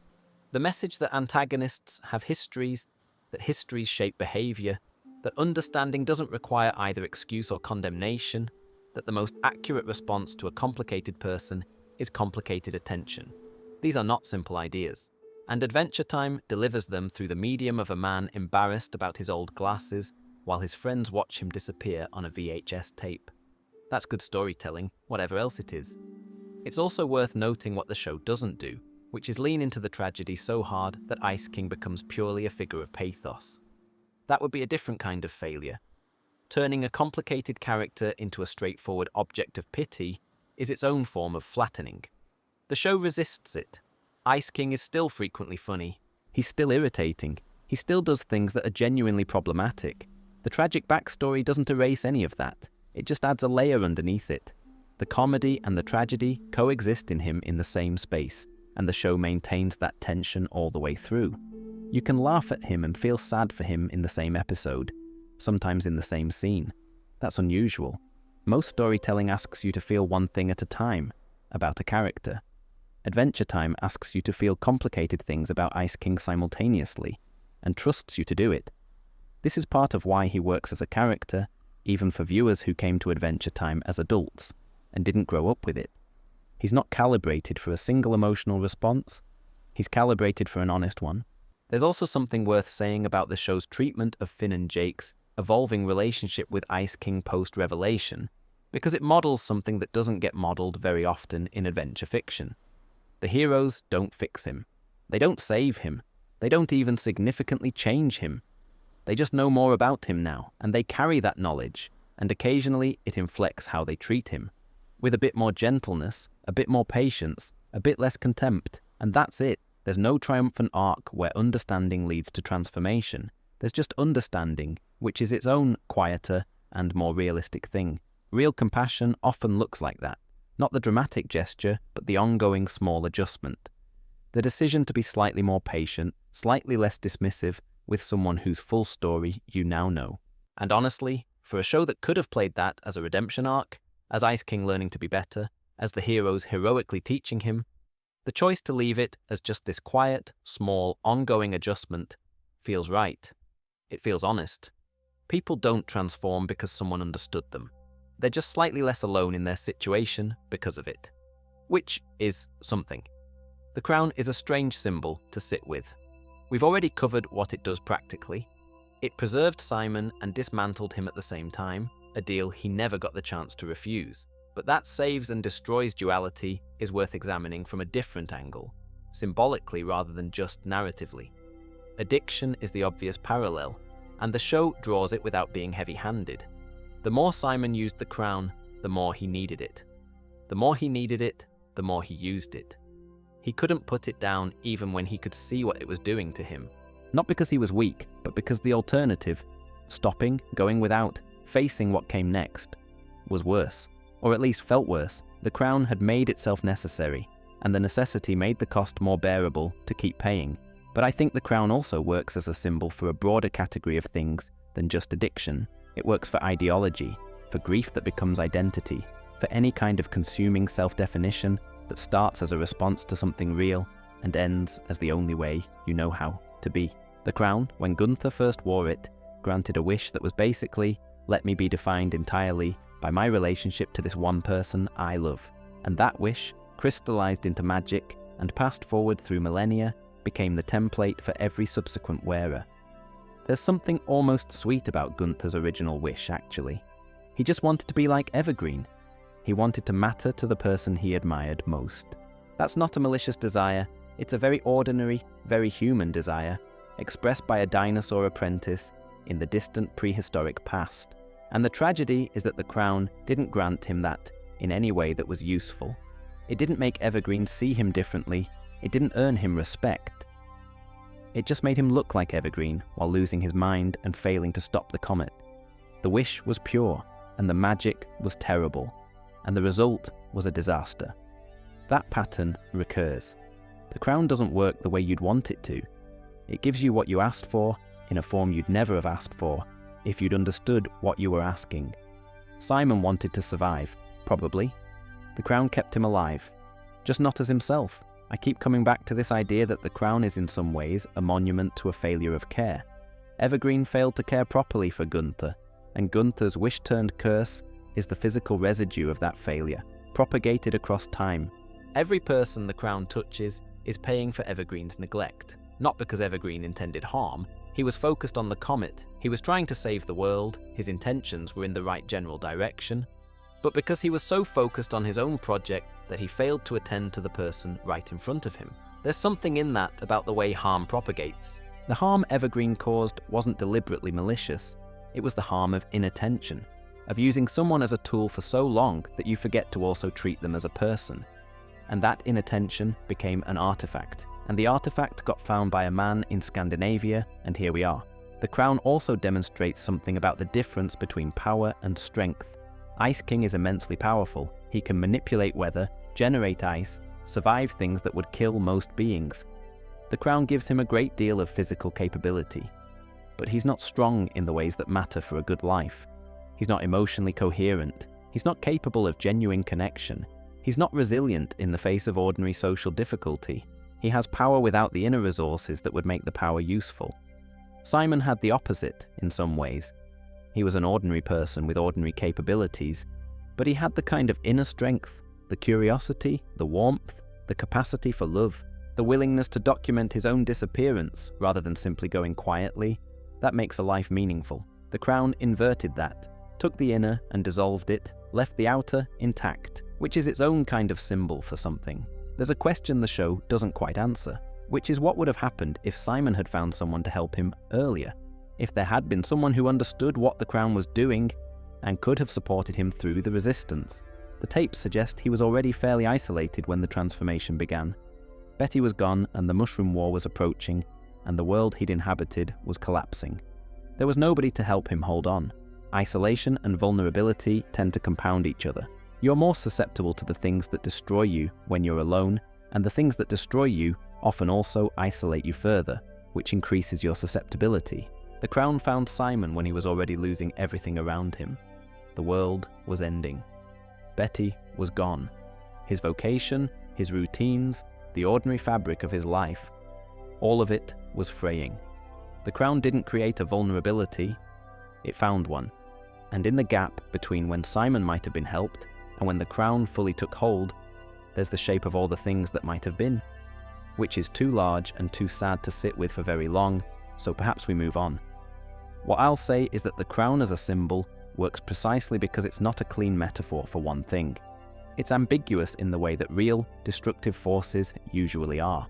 The message that antagonists have histories, that histories shape behavior, that understanding doesn't require either excuse or condemnation, that the most accurate response to a complicated person is complicated attention. These are not simple ideas, and Adventure Time delivers them through the medium of a man embarrassed about his old glasses while his friends watch him disappear on a VHS tape. That's good storytelling, whatever else it is. It's also worth noting what the show doesn't do, which is lean into the tragedy so hard that Ice King becomes purely a figure of pathos. That would be a different kind of failure. Turning a complicated character into a straightforward object of pity is its own form of flattening. The show resists it. Ice King is still frequently funny. He's still irritating. He still does things that are genuinely problematic. The tragic backstory doesn't erase any of that. It just adds a layer underneath it. The comedy and the tragedy coexist in him in the same space, and the show maintains that tension all the way through. You can laugh at him and feel sad for him in the same episode, sometimes in the same scene. That's unusual. Most storytelling asks you to feel one thing at a time, about a character. Adventure Time asks you to feel complicated things about Ice King simultaneously, and trusts you to do it. This is part of why he works as a character, even for viewers who came to Adventure Time as adults, and didn't grow up with it. He's not calibrated for a single emotional response. He's calibrated for an honest one. There's also something worth saying about the show's treatment of Finn and Jake's evolving relationship with Ice King post-Revelation, because it models something that doesn't get modeled very often in adventure fiction. The heroes don't fix him. They don't save him. They don't even significantly change him. They just know more about him now, and they carry that knowledge, and occasionally it inflects how they treat him. With a bit more gentleness, a bit more patience, a bit less contempt, and that's it. There's no triumphant arc where understanding leads to transformation. There's just understanding, which is its own quieter and more realistic thing. Real compassion often looks like that. Not the dramatic gesture, but the ongoing small adjustment. The decision to be slightly more patient, slightly less dismissive with someone whose full story you now know. And honestly, for a show that could have played that as a redemption arc, as Ice King learning to be better, as the heroes heroically teaching him, the choice to leave it as just this quiet, small, ongoing adjustment feels right. It feels honest. People don't transform because someone understood them. They're just slightly less alone in their situation because of it. Which is something. The crown is a strange symbol to sit with. We've already covered what it does practically. It preserved Simon and dismantled him at the same time, a deal he never got the chance to refuse. But that saves and destroys duality is worth examining from a different angle, symbolically rather than just narratively. Addiction is the obvious parallel. and the show draws it without being heavy-handed. The more Simon used the crown, the more he needed it. The more he needed it, the more he used it. He couldn't put it down even when he could see what it was doing to him. Not because he was weak, but because the alternative, stopping, going without, facing what came next, was worse, or at least felt worse. The crown had made itself necessary, and the necessity made the cost more bearable to keep paying. But I think the crown also works as a symbol for a broader category of things than just addiction. It works for ideology, for grief that becomes identity, for any kind of consuming self-definition that starts as a response to something real and ends as the only way you know how to be. The crown, when Gunther first wore it, granted a wish that was basically, let me be defined entirely by my relationship to this one person I love. And that wish, crystallized into magic and passed forward through millennia, became the template for every subsequent wearer. There's something almost sweet about Gunther's original wish, actually. He just wanted to be like Evergreen. He wanted to matter to the person he admired most. That's not a malicious desire, it's a very ordinary, very human desire, expressed by a dinosaur apprentice in the distant prehistoric past. And the tragedy is that the crown didn't grant him that in any way that was useful. It didn't make Evergreen see him differently, it didn't earn him respect. It just made him look like Evergreen while losing his mind and failing to stop the comet. The wish was pure, and the magic was terrible, and the result was a disaster. That pattern recurs. The crown doesn't work the way you'd want it to. It gives you what you asked for in a form you'd never have asked for if you'd understood what you were asking. Simon wanted to survive, probably. The crown kept him alive, just not as himself. I keep coming back to this idea that the crown is in some ways a monument to a failure of care. Evergreen failed to care properly for Gunther, and Gunther's wish-turned-curse is the physical residue of that failure, propagated across time. Every person the crown touches is paying for Evergreen's neglect. Not because Evergreen intended harm, he was focused on the comet, he was trying to save the world, his intentions were in the right general direction, but because he was so focused on his own project that he failed to attend to the person right in front of him. There's something in that about the way harm propagates. The harm Evergreen caused wasn't deliberately malicious, it was the harm of inattention, of using someone as a tool for so long that you forget to also treat them as a person. And that inattention became an artifact, and the artifact got found by a man in Scandinavia, and here we are. The crown also demonstrates something about the difference between power and strength. Ice King is immensely powerful. He can manipulate weather, generate ice, survive things that would kill most beings. The crown gives him a great deal of physical capability, but he's not strong in the ways that matter for a good life. He's not emotionally coherent. He's not capable of genuine connection. He's not resilient in the face of ordinary social difficulty. He has power without the inner resources that would make the power useful. Simon had the opposite in some ways. He was an ordinary person with ordinary capabilities, but he had the kind of inner strength, the curiosity, the warmth, the capacity for love, the willingness to document his own disappearance rather than simply going quietly. That makes a life meaningful. The crown inverted that, took the inner and dissolved it, left the outer intact, which is its own kind of symbol for something. There's a question the show doesn't quite answer, which is what would have happened if Simon had found someone to help him earlier, if there had been someone who understood what the crown was doing and could have supported him through the resistance. The tapes suggest he was already fairly isolated when the transformation began. Betty was gone and the Mushroom War was approaching, and the world he'd inhabited was collapsing. There was nobody to help him hold on. Isolation and vulnerability tend to compound each other. You're more susceptible to the things that destroy you when you're alone, and the things that destroy you often also isolate you further, which increases your susceptibility. The crown found Simon when he was already losing everything around him. The world was ending. Betty was gone. His vocation, his routines, the ordinary fabric of his life, all of it was fraying. The crown didn't create a vulnerability, it found one. And in the gap between when Simon might have been helped and when the crown fully took hold, there's the shape of all the things that might have been, which is too large and too sad to sit with for very long, so perhaps we move on. What I'll say is that the crown as a symbol works precisely because it's not a clean metaphor for one thing. It's ambiguous in the way that real, destructive forces usually are.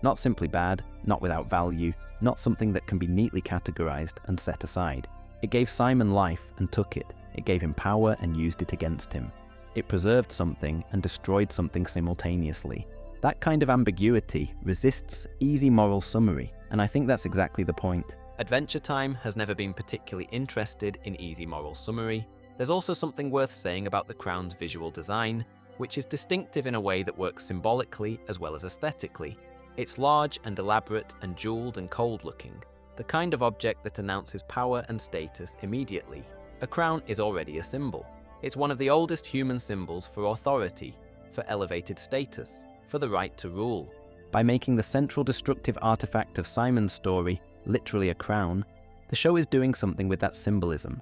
Not simply bad, not without value, not something that can be neatly categorized and set aside. It gave Simon life and took it. It gave him power and used it against him. It preserved something and destroyed something simultaneously. That kind of ambiguity resists easy moral summary, and I think that's exactly the point. Adventure Time has never been particularly interested in easy moral summary. There's also something worth saying about the crown's visual design, which is distinctive in a way that works symbolically as well as aesthetically. It's large and elaborate and jeweled and cold-looking, the kind of object that announces power and status immediately. A crown is already a symbol. It's one of the oldest human symbols for authority, for elevated status, for the right to rule. By making the central destructive artifact of Simon's story literally a crown, the show is doing something with that symbolism.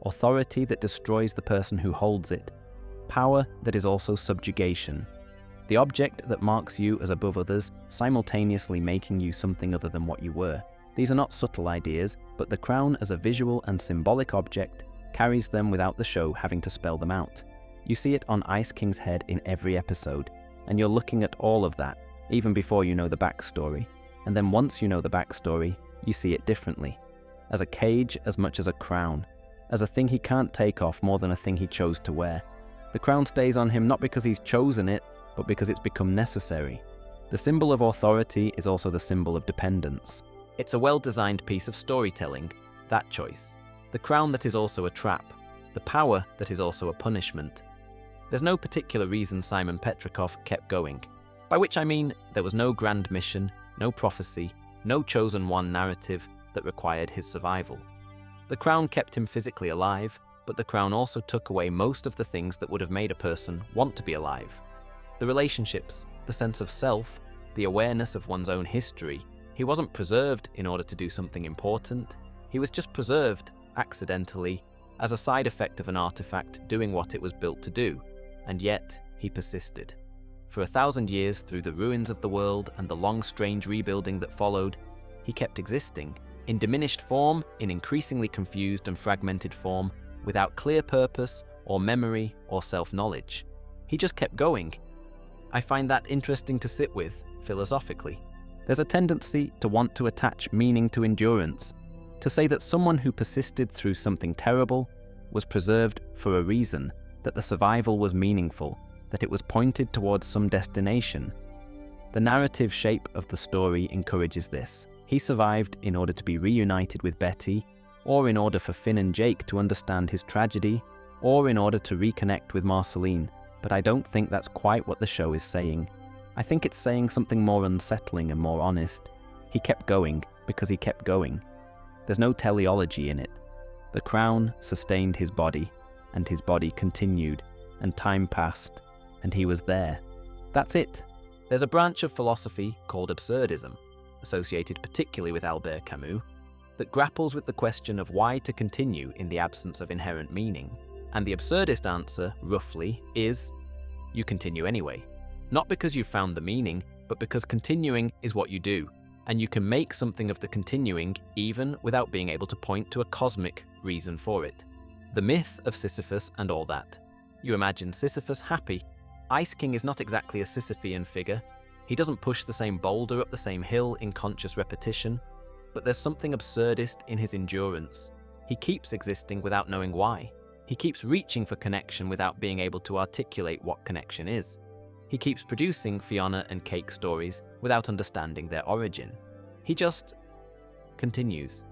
Authority that destroys the person who holds it. Power that is also subjugation. The object that marks you as above others, simultaneously making you something other than what you were. These are not subtle ideas, but the crown as a visual and symbolic object carries them without the show having to spell them out. You see it on Ice King's head in every episode, and you're looking at all of that, even before you know the backstory. And then once you know the backstory, you see it differently. As a cage as much as a crown. As a thing he can't take off more than a thing he chose to wear. The crown stays on him not because he's chosen it, but because it's become necessary. The symbol of authority is also the symbol of dependence. It's a well-designed piece of storytelling, that choice. The crown that is also a trap. The power that is also a punishment. There's no particular reason Simon Petrikov kept going. By which I mean, there was no grand mission, no prophecy, no chosen one narrative that required his survival. The crown kept him physically alive, but the crown also took away most of the things that would have made a person want to be alive. The relationships, the sense of self, the awareness of one's own history. He wasn't preserved in order to do something important. He was just preserved, accidentally, as a side effect of an artifact doing what it was built to do. And yet, he persisted. For 1,000 years through the ruins of the world and the long strange rebuilding that followed, he kept existing, in diminished form, in increasingly confused and fragmented form, without clear purpose or memory or self-knowledge. He just kept going. I find that interesting to sit with, philosophically. There's a tendency to want to attach meaning to endurance, to say that someone who persisted through something terrible was preserved for a reason, that the survival was meaningful, that it was pointed towards some destination. The narrative shape of the story encourages this. He survived in order to be reunited with Betty, or in order for Finn and Jake to understand his tragedy, or in order to reconnect with Marceline, but I don't think that's quite what the show is saying. I think it's saying something more unsettling and more honest. He kept going because he kept going. There's no teleology in it. The crown sustained his body, and his body continued, and time passed, and he was there. That's it. There's a branch of philosophy called absurdism, associated particularly with Albert Camus, that grapples with the question of why to continue in the absence of inherent meaning. And the absurdist answer, roughly, is you continue anyway. Not because you've found the meaning, but because continuing is what you do, and you can make something of the continuing even without being able to point to a cosmic reason for it. The myth of Sisyphus and all that. You imagine Sisyphus happy. Ice King is not exactly a Sisyphean figure. He doesn't push the same boulder up the same hill in conscious repetition, but there's something absurdist in his endurance. He keeps existing without knowing why. He keeps reaching for connection without being able to articulate what connection is. He keeps producing Fionna and Cake stories without understanding their origin. He just continues.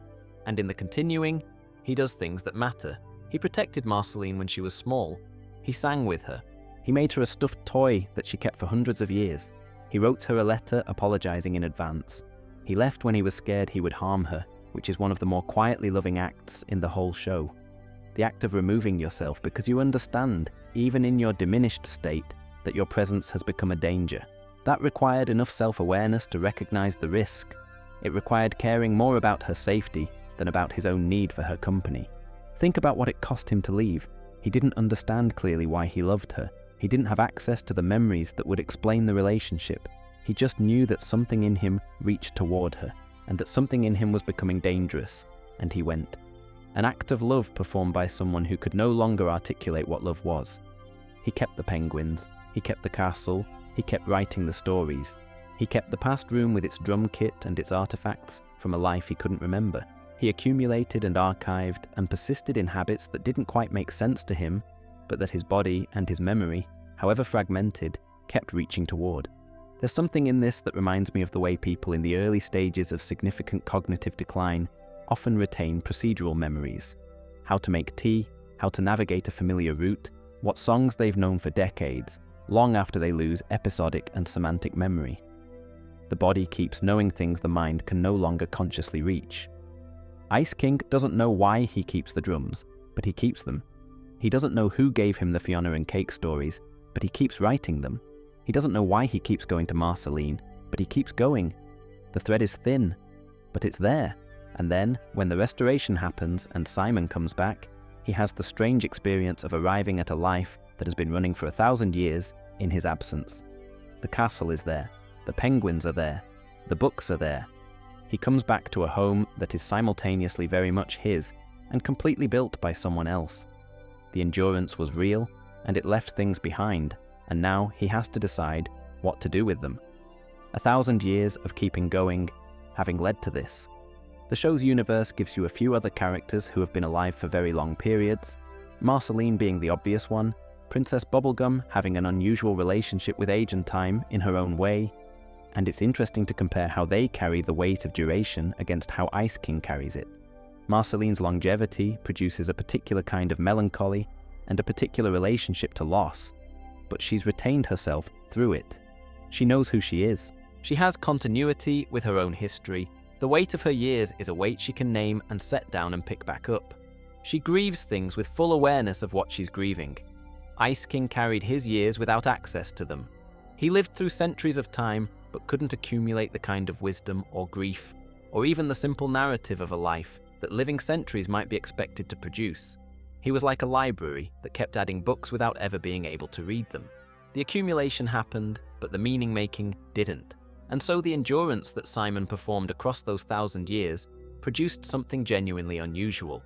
And in the continuing, he does things that matter. He protected Marceline when she was small. He sang with her. He made her a stuffed toy that she kept for hundreds of years. He wrote her a letter apologizing in advance. He left when he was scared he would harm her, which is one of the more quietly loving acts in the whole show. The act of removing yourself because you understand, even in your diminished state, that your presence has become a danger. That required enough self-awareness to recognize the risk. It required caring more about her safety than about his own need for her company. Think about what it cost him to leave. He didn't understand clearly why he loved her. He didn't have access to the memories that would explain the relationship. He just knew that something in him reached toward her, and that something in him was becoming dangerous, and he went. An act of love performed by someone who could no longer articulate what love was. He kept the penguins, he kept the castle, he kept writing the stories. He kept the past room with its drum kit and its artifacts from a life he couldn't remember. He accumulated and archived and persisted in habits that didn't quite make sense to him, but that his body and his memory, however fragmented, kept reaching toward. There's something in this that reminds me of the way people in the early stages of significant cognitive decline often retain procedural memories. How to make tea, how to navigate a familiar route, what songs they've known for decades, long after they lose episodic and semantic memory. The body keeps knowing things the mind can no longer consciously reach. Ice King doesn't know why he keeps the drums, but he keeps them. He doesn't know who gave him the Fionna and Cake stories, but he keeps writing them. He doesn't know why he keeps going to Marceline, but he keeps going. The thread is thin, but it's there. And then, when the restoration happens and Simon comes back, he has the strange experience of arriving at a life that has been running for 1,000 years in his absence. The castle is there, the penguins are there, the books are there. He comes back to a home that is simultaneously very much his and completely built by someone else. The endurance was real, and it left things behind, and now he has to decide what to do with them. 1,000 years of keeping going, having led to this. The show's universe gives you a few other characters who have been alive for very long periods, Marceline being the obvious one, Princess Bubblegum having an unusual relationship with age and time in her own way, and it's interesting to compare how they carry the weight of duration against how Ice King carries it. Marceline's longevity produces a particular kind of melancholy and a particular relationship to loss, but she's retained herself through it. She knows who she is. She has continuity with her own history. The weight of her years is a weight she can name and set down and pick back up. She grieves things with full awareness of what she's grieving. Ice King carried his years without access to them. He lived through centuries of time, but couldn't accumulate the kind of wisdom or grief, or even the simple narrative of a life that living centuries might be expected to produce. He was like a library that kept adding books without ever being able to read them. The accumulation happened, but the meaning-making didn't. And so the endurance that Simon performed across those 1,000 years produced something genuinely unusual.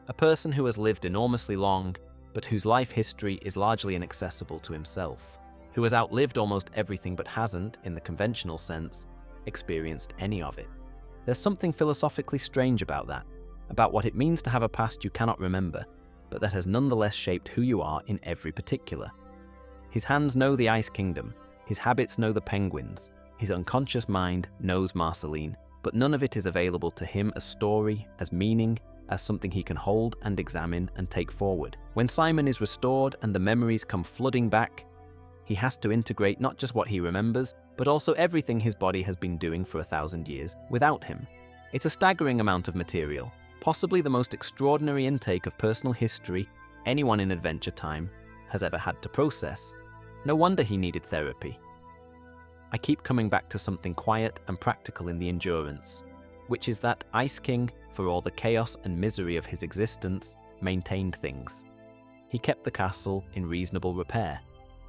A person who has lived enormously long, but whose life history is largely inaccessible to himself. Who has outlived almost everything but hasn't, in the conventional sense, experienced any of it. There's something philosophically strange about that, about what it means to have a past you cannot remember, but that has nonetheless shaped who you are in every particular. His hands know the Ice Kingdom, his habits know the penguins, his unconscious mind knows Marceline, but none of it is available to him as story, as meaning, as something he can hold and examine and take forward. When Simon is restored and the memories come flooding back, he has to integrate not just what he remembers, but also everything his body has been doing for 1,000 years without him. It's a staggering amount of material, possibly the most extraordinary intake of personal history anyone in Adventure Time has ever had to process. No wonder he needed therapy. I keep coming back to something quiet and practical in the endurance, which is that Ice King, for all the chaos and misery of his existence, maintained things. He kept the castle in reasonable repair.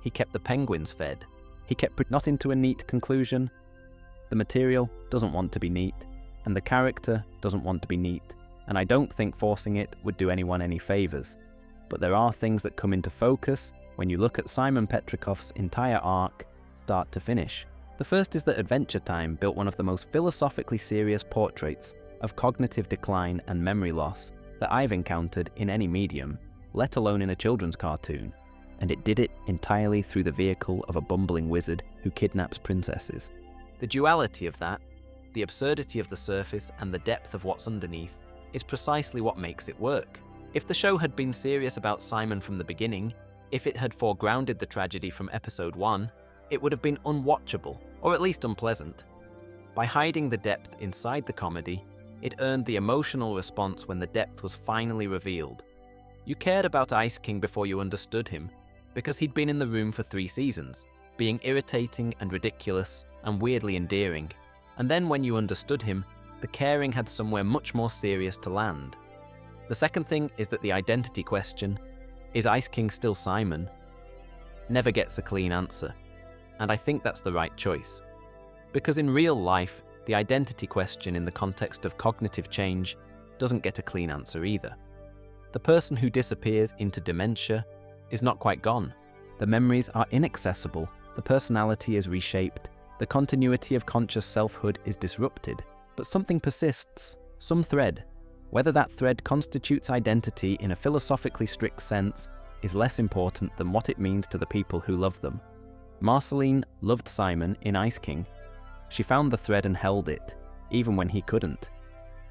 He kept the penguins fed. He kept not into a neat conclusion. The material doesn't want to be neat, and the character doesn't want to be neat, and I don't think forcing it would do anyone any favours. But there are things that come into focus when you look at Simon Petrikov's entire arc, start to finish. The first is that Adventure Time built one of the most philosophically serious portraits of cognitive decline and memory loss that I've encountered in any medium, let alone in a children's cartoon, and it did it entirely through the vehicle of a bumbling wizard who kidnaps princesses. The duality of that, the absurdity of the surface and the depth of what's underneath, is precisely what makes it work. If the show had been serious about Simon from the beginning, if it had foregrounded the tragedy from episode 1, it would have been unwatchable, or at least unpleasant. By hiding the depth inside the comedy, it earned the emotional response when the depth was finally revealed. You cared about Ice King before you understood him, because he'd been in the room for 3 seasons, being irritating and ridiculous and weirdly endearing. And then when you understood him, the caring had somewhere much more serious to land. The second thing is that the identity question, is Ice King still Simon, never gets a clean answer. And I think that's the right choice. Because in real life, the identity question in the context of cognitive change doesn't get a clean answer either. The person who disappears into dementia is not quite gone. The memories are inaccessible, the personality is reshaped, The continuity of conscious selfhood is disrupted, but something persists, some thread. Whether that thread constitutes identity in a philosophically strict sense is less important than what it means to the people who love them. Marceline loved Simon in Ice King. She found the thread and held it, even when he couldn't.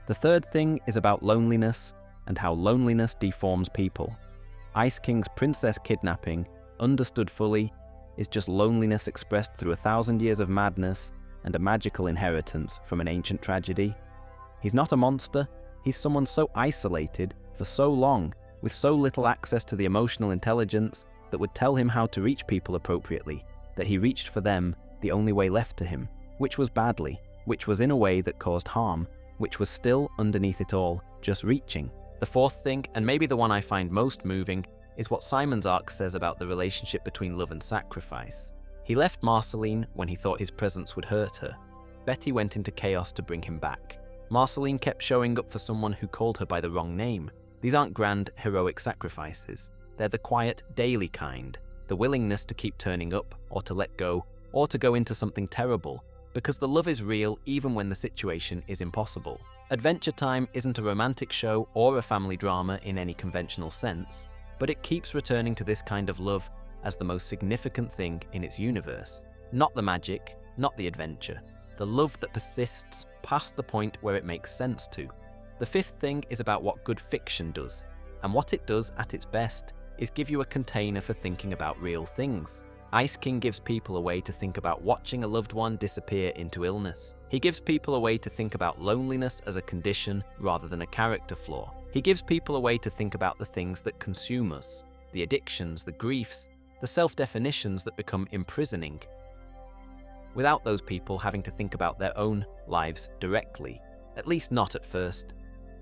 The third thing is about loneliness and how loneliness deforms people. Ice King's princess kidnapping, understood fully, is just loneliness expressed through 1,000 years of madness and a magical inheritance from an ancient tragedy. He's not a monster, he's someone so isolated for so long, with so little access to the emotional intelligence that would tell him how to reach people appropriately, that he reached for them the only way left to him, which was badly, which was in a way that caused harm, which was still, underneath it all, just reaching. The fourth thing, and maybe the one I find most moving, is what Simon's arc says about the relationship between love and sacrifice. He left Marceline when he thought his presence would hurt her. Betty went into chaos to bring him back. Marceline kept showing up for someone who called her by the wrong name. These aren't grand, heroic sacrifices. They're the quiet, daily kind. The willingness to keep turning up, or to let go, or to go into something terrible, because the love is real even when the situation is impossible. Adventure Time isn't a romantic show or a family drama in any conventional sense, but it keeps returning to this kind of love as the most significant thing in its universe. Not the magic, not the adventure. The love that persists past the point where it makes sense to. The fifth thing is about what good fiction does, and what it does at its best is give you a container for thinking about real things. Ice King gives people a way to think about watching a loved one disappear into illness. He gives people a way to think about loneliness as a condition rather than a character flaw. He gives people a way to think about the things that consume us, the addictions, the griefs, the self-definitions that become imprisoning, without those people having to think about their own lives directly, at least not at first.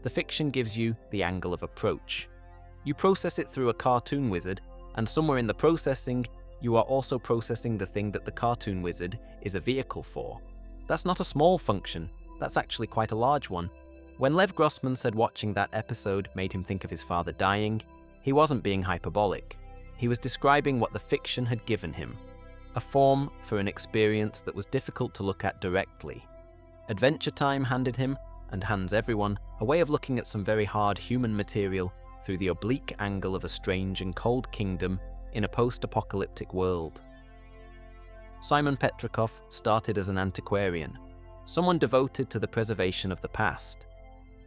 The fiction gives you the angle of approach. You process it through a cartoon wizard, and somewhere in the processing, you are also processing the thing that the cartoon wizard is a vehicle for. That's not a small function, that's actually quite a large one. When Lev Grossman said watching that episode made him think of his father dying, he wasn't being hyperbolic. He was describing what the fiction had given him, a form for an experience that was difficult to look at directly. Adventure Time handed him, and hands everyone, a way of looking at some very hard human material through the oblique angle of a strange and cold kingdom in a post-apocalyptic world. Simon Petrikov started as an antiquarian, someone devoted to the preservation of the past,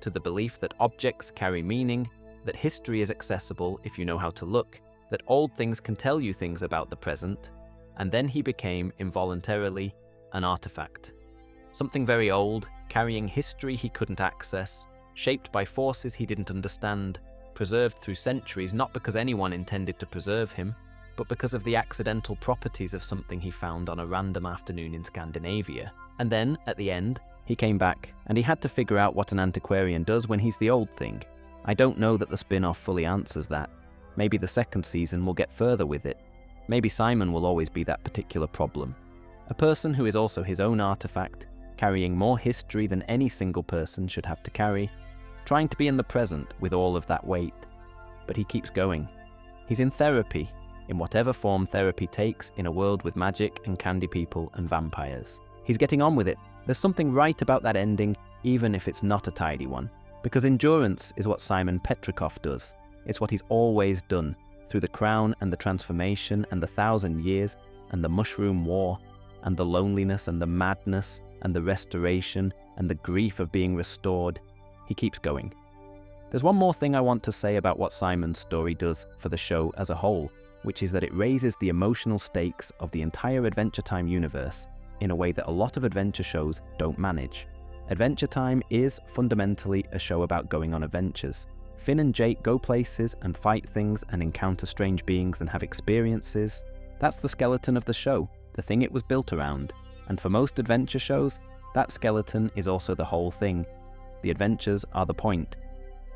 to the belief that objects carry meaning, that history is accessible if you know how to look, that old things can tell you things about the present, and then he became, involuntarily, an artifact. Something very old, carrying history he couldn't access, shaped by forces he didn't understand, preserved through centuries not because anyone intended to preserve him, but because of the accidental properties of something he found on a random afternoon in Scandinavia. And then, at the end, he came back, and he had to figure out what an antiquarian does when he's the old thing. I don't know that the spin-off fully answers that. Maybe the second season will get further with it. Maybe Simon will always be that particular problem. A person who is also his own artifact, carrying more history than any single person should have to carry, trying to be in the present with all of that weight. But he keeps going. He's in therapy, in whatever form therapy takes in a world with magic and candy people and vampires. He's getting on with it. There's something right about that ending, even if it's not a tidy one. Because endurance is what Simon Petrikov does. It's what he's always done, through the crown and the transformation and the 1,000 years and the mushroom war and the loneliness and the madness and the restoration and the grief of being restored. He keeps going. There's one more thing I want to say about what Simon's story does for the show as a whole, which is that it raises the emotional stakes of the entire Adventure Time universe in a way that a lot of adventure shows don't manage. Adventure Time is fundamentally a show about going on adventures. Finn and Jake go places and fight things and encounter strange beings and have experiences. That's the skeleton of the show, the thing it was built around. And for most adventure shows, that skeleton is also the whole thing. The adventures are the point.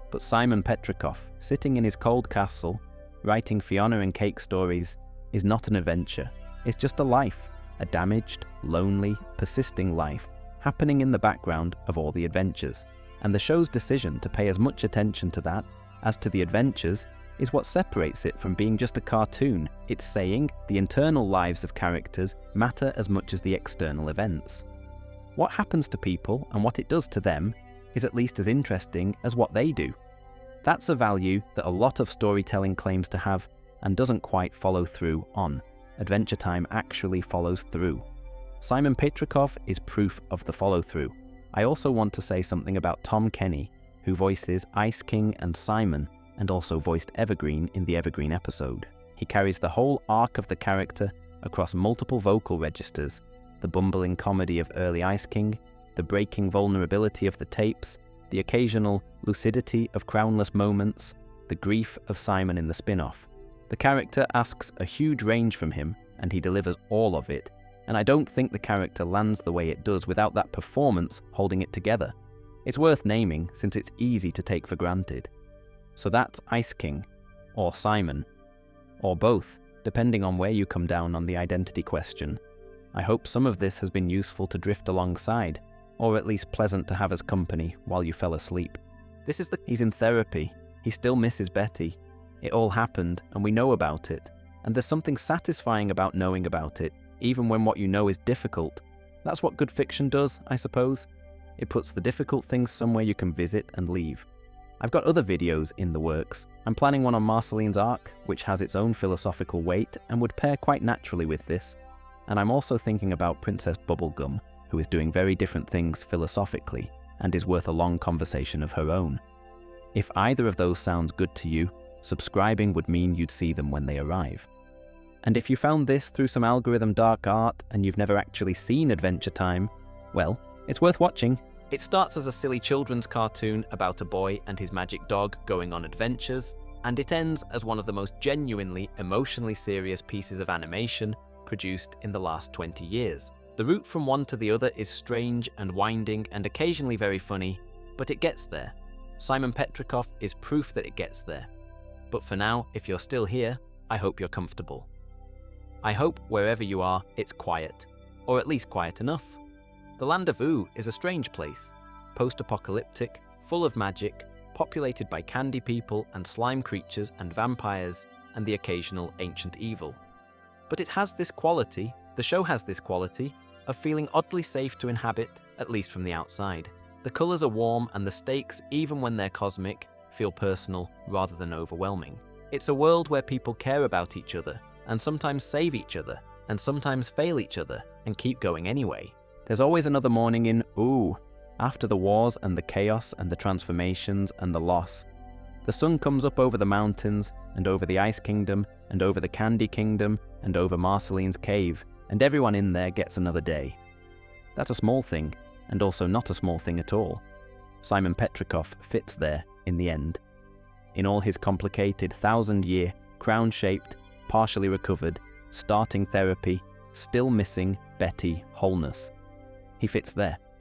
But Simon Petrikov, sitting in his cold castle, writing Fionna and Cake stories, is not an adventure. It's just a life, a damaged, lonely, persisting life, happening in the background of all the adventures. And the show's decision to pay as much attention to that as to the adventures is what separates it from being just a cartoon. It's saying the internal lives of characters matter as much as the external events. What happens to people and what it does to them is at least as interesting as what they do. That's a value that a lot of storytelling claims to have and doesn't quite follow through on. Adventure Time actually follows through. Simon Petrikov is proof of the follow-through. I also want to say something about Tom Kenny, who voices Ice King and Simon, and also voiced Evergreen in the Evergreen episode. He carries the whole arc of the character across multiple vocal registers, the bumbling comedy of early Ice King, the breaking vulnerability of the tapes, the occasional lucidity of crownless moments, the grief of Simon in the spin-off. The character asks a huge range from him, and he delivers all of it, and I don't think the character lands the way it does without that performance holding it together. It's worth naming since it's easy to take for granted. So that's Ice King, or Simon, or both, depending on where you come down on the identity question. I hope some of this has been useful to drift alongside, or at least pleasant to have as company while you fell asleep. He's in therapy, he still misses Betty. It all happened, and we know about it, and there's something satisfying about knowing about it, even when what you know is difficult. That's what good fiction does, I suppose. It puts the difficult things somewhere you can visit and leave. I've got other videos in the works. I'm planning one on Marceline's arc, which has its own philosophical weight and would pair quite naturally with this. And I'm also thinking about Princess Bubblegum, who is doing very different things philosophically, and is worth a long conversation of her own. If either of those sounds good to you, subscribing would mean you'd see them when they arrive. And if you found this through some algorithm dark art and you've never actually seen Adventure Time, well, it's worth watching. It starts as a silly children's cartoon about a boy and his magic dog going on adventures, and it ends as one of the most genuinely, emotionally serious pieces of animation produced in the last 20 years. The route from one to the other is strange and winding and occasionally very funny, but it gets there. Simon Petrikov is proof that it gets there. But for now, if you're still here, I hope you're comfortable. I hope wherever you are, it's quiet, or at least quiet enough. The Land of Ooo is a strange place, post-apocalyptic, full of magic, populated by candy people and slime creatures and vampires and the occasional ancient evil. But it has this quality, the show has this quality, of feeling oddly safe to inhabit, at least from the outside. The colours are warm and the stakes, even when they're cosmic, feel personal rather than overwhelming. It's a world where people care about each other, and sometimes save each other, and sometimes fail each other, and keep going anyway. There's always another morning in Ooo, after the wars and the chaos and the transformations and the loss. The sun comes up over the mountains, and over the Ice Kingdom, and over the Candy Kingdom, and over Marceline's cave, and everyone in there gets another day. That's a small thing, and also not a small thing at all. Simon Petrikov fits there in the end. In all his complicated 1,000-year, crown-shaped, partially recovered, starting therapy, still missing Betty wholeness. He fits there.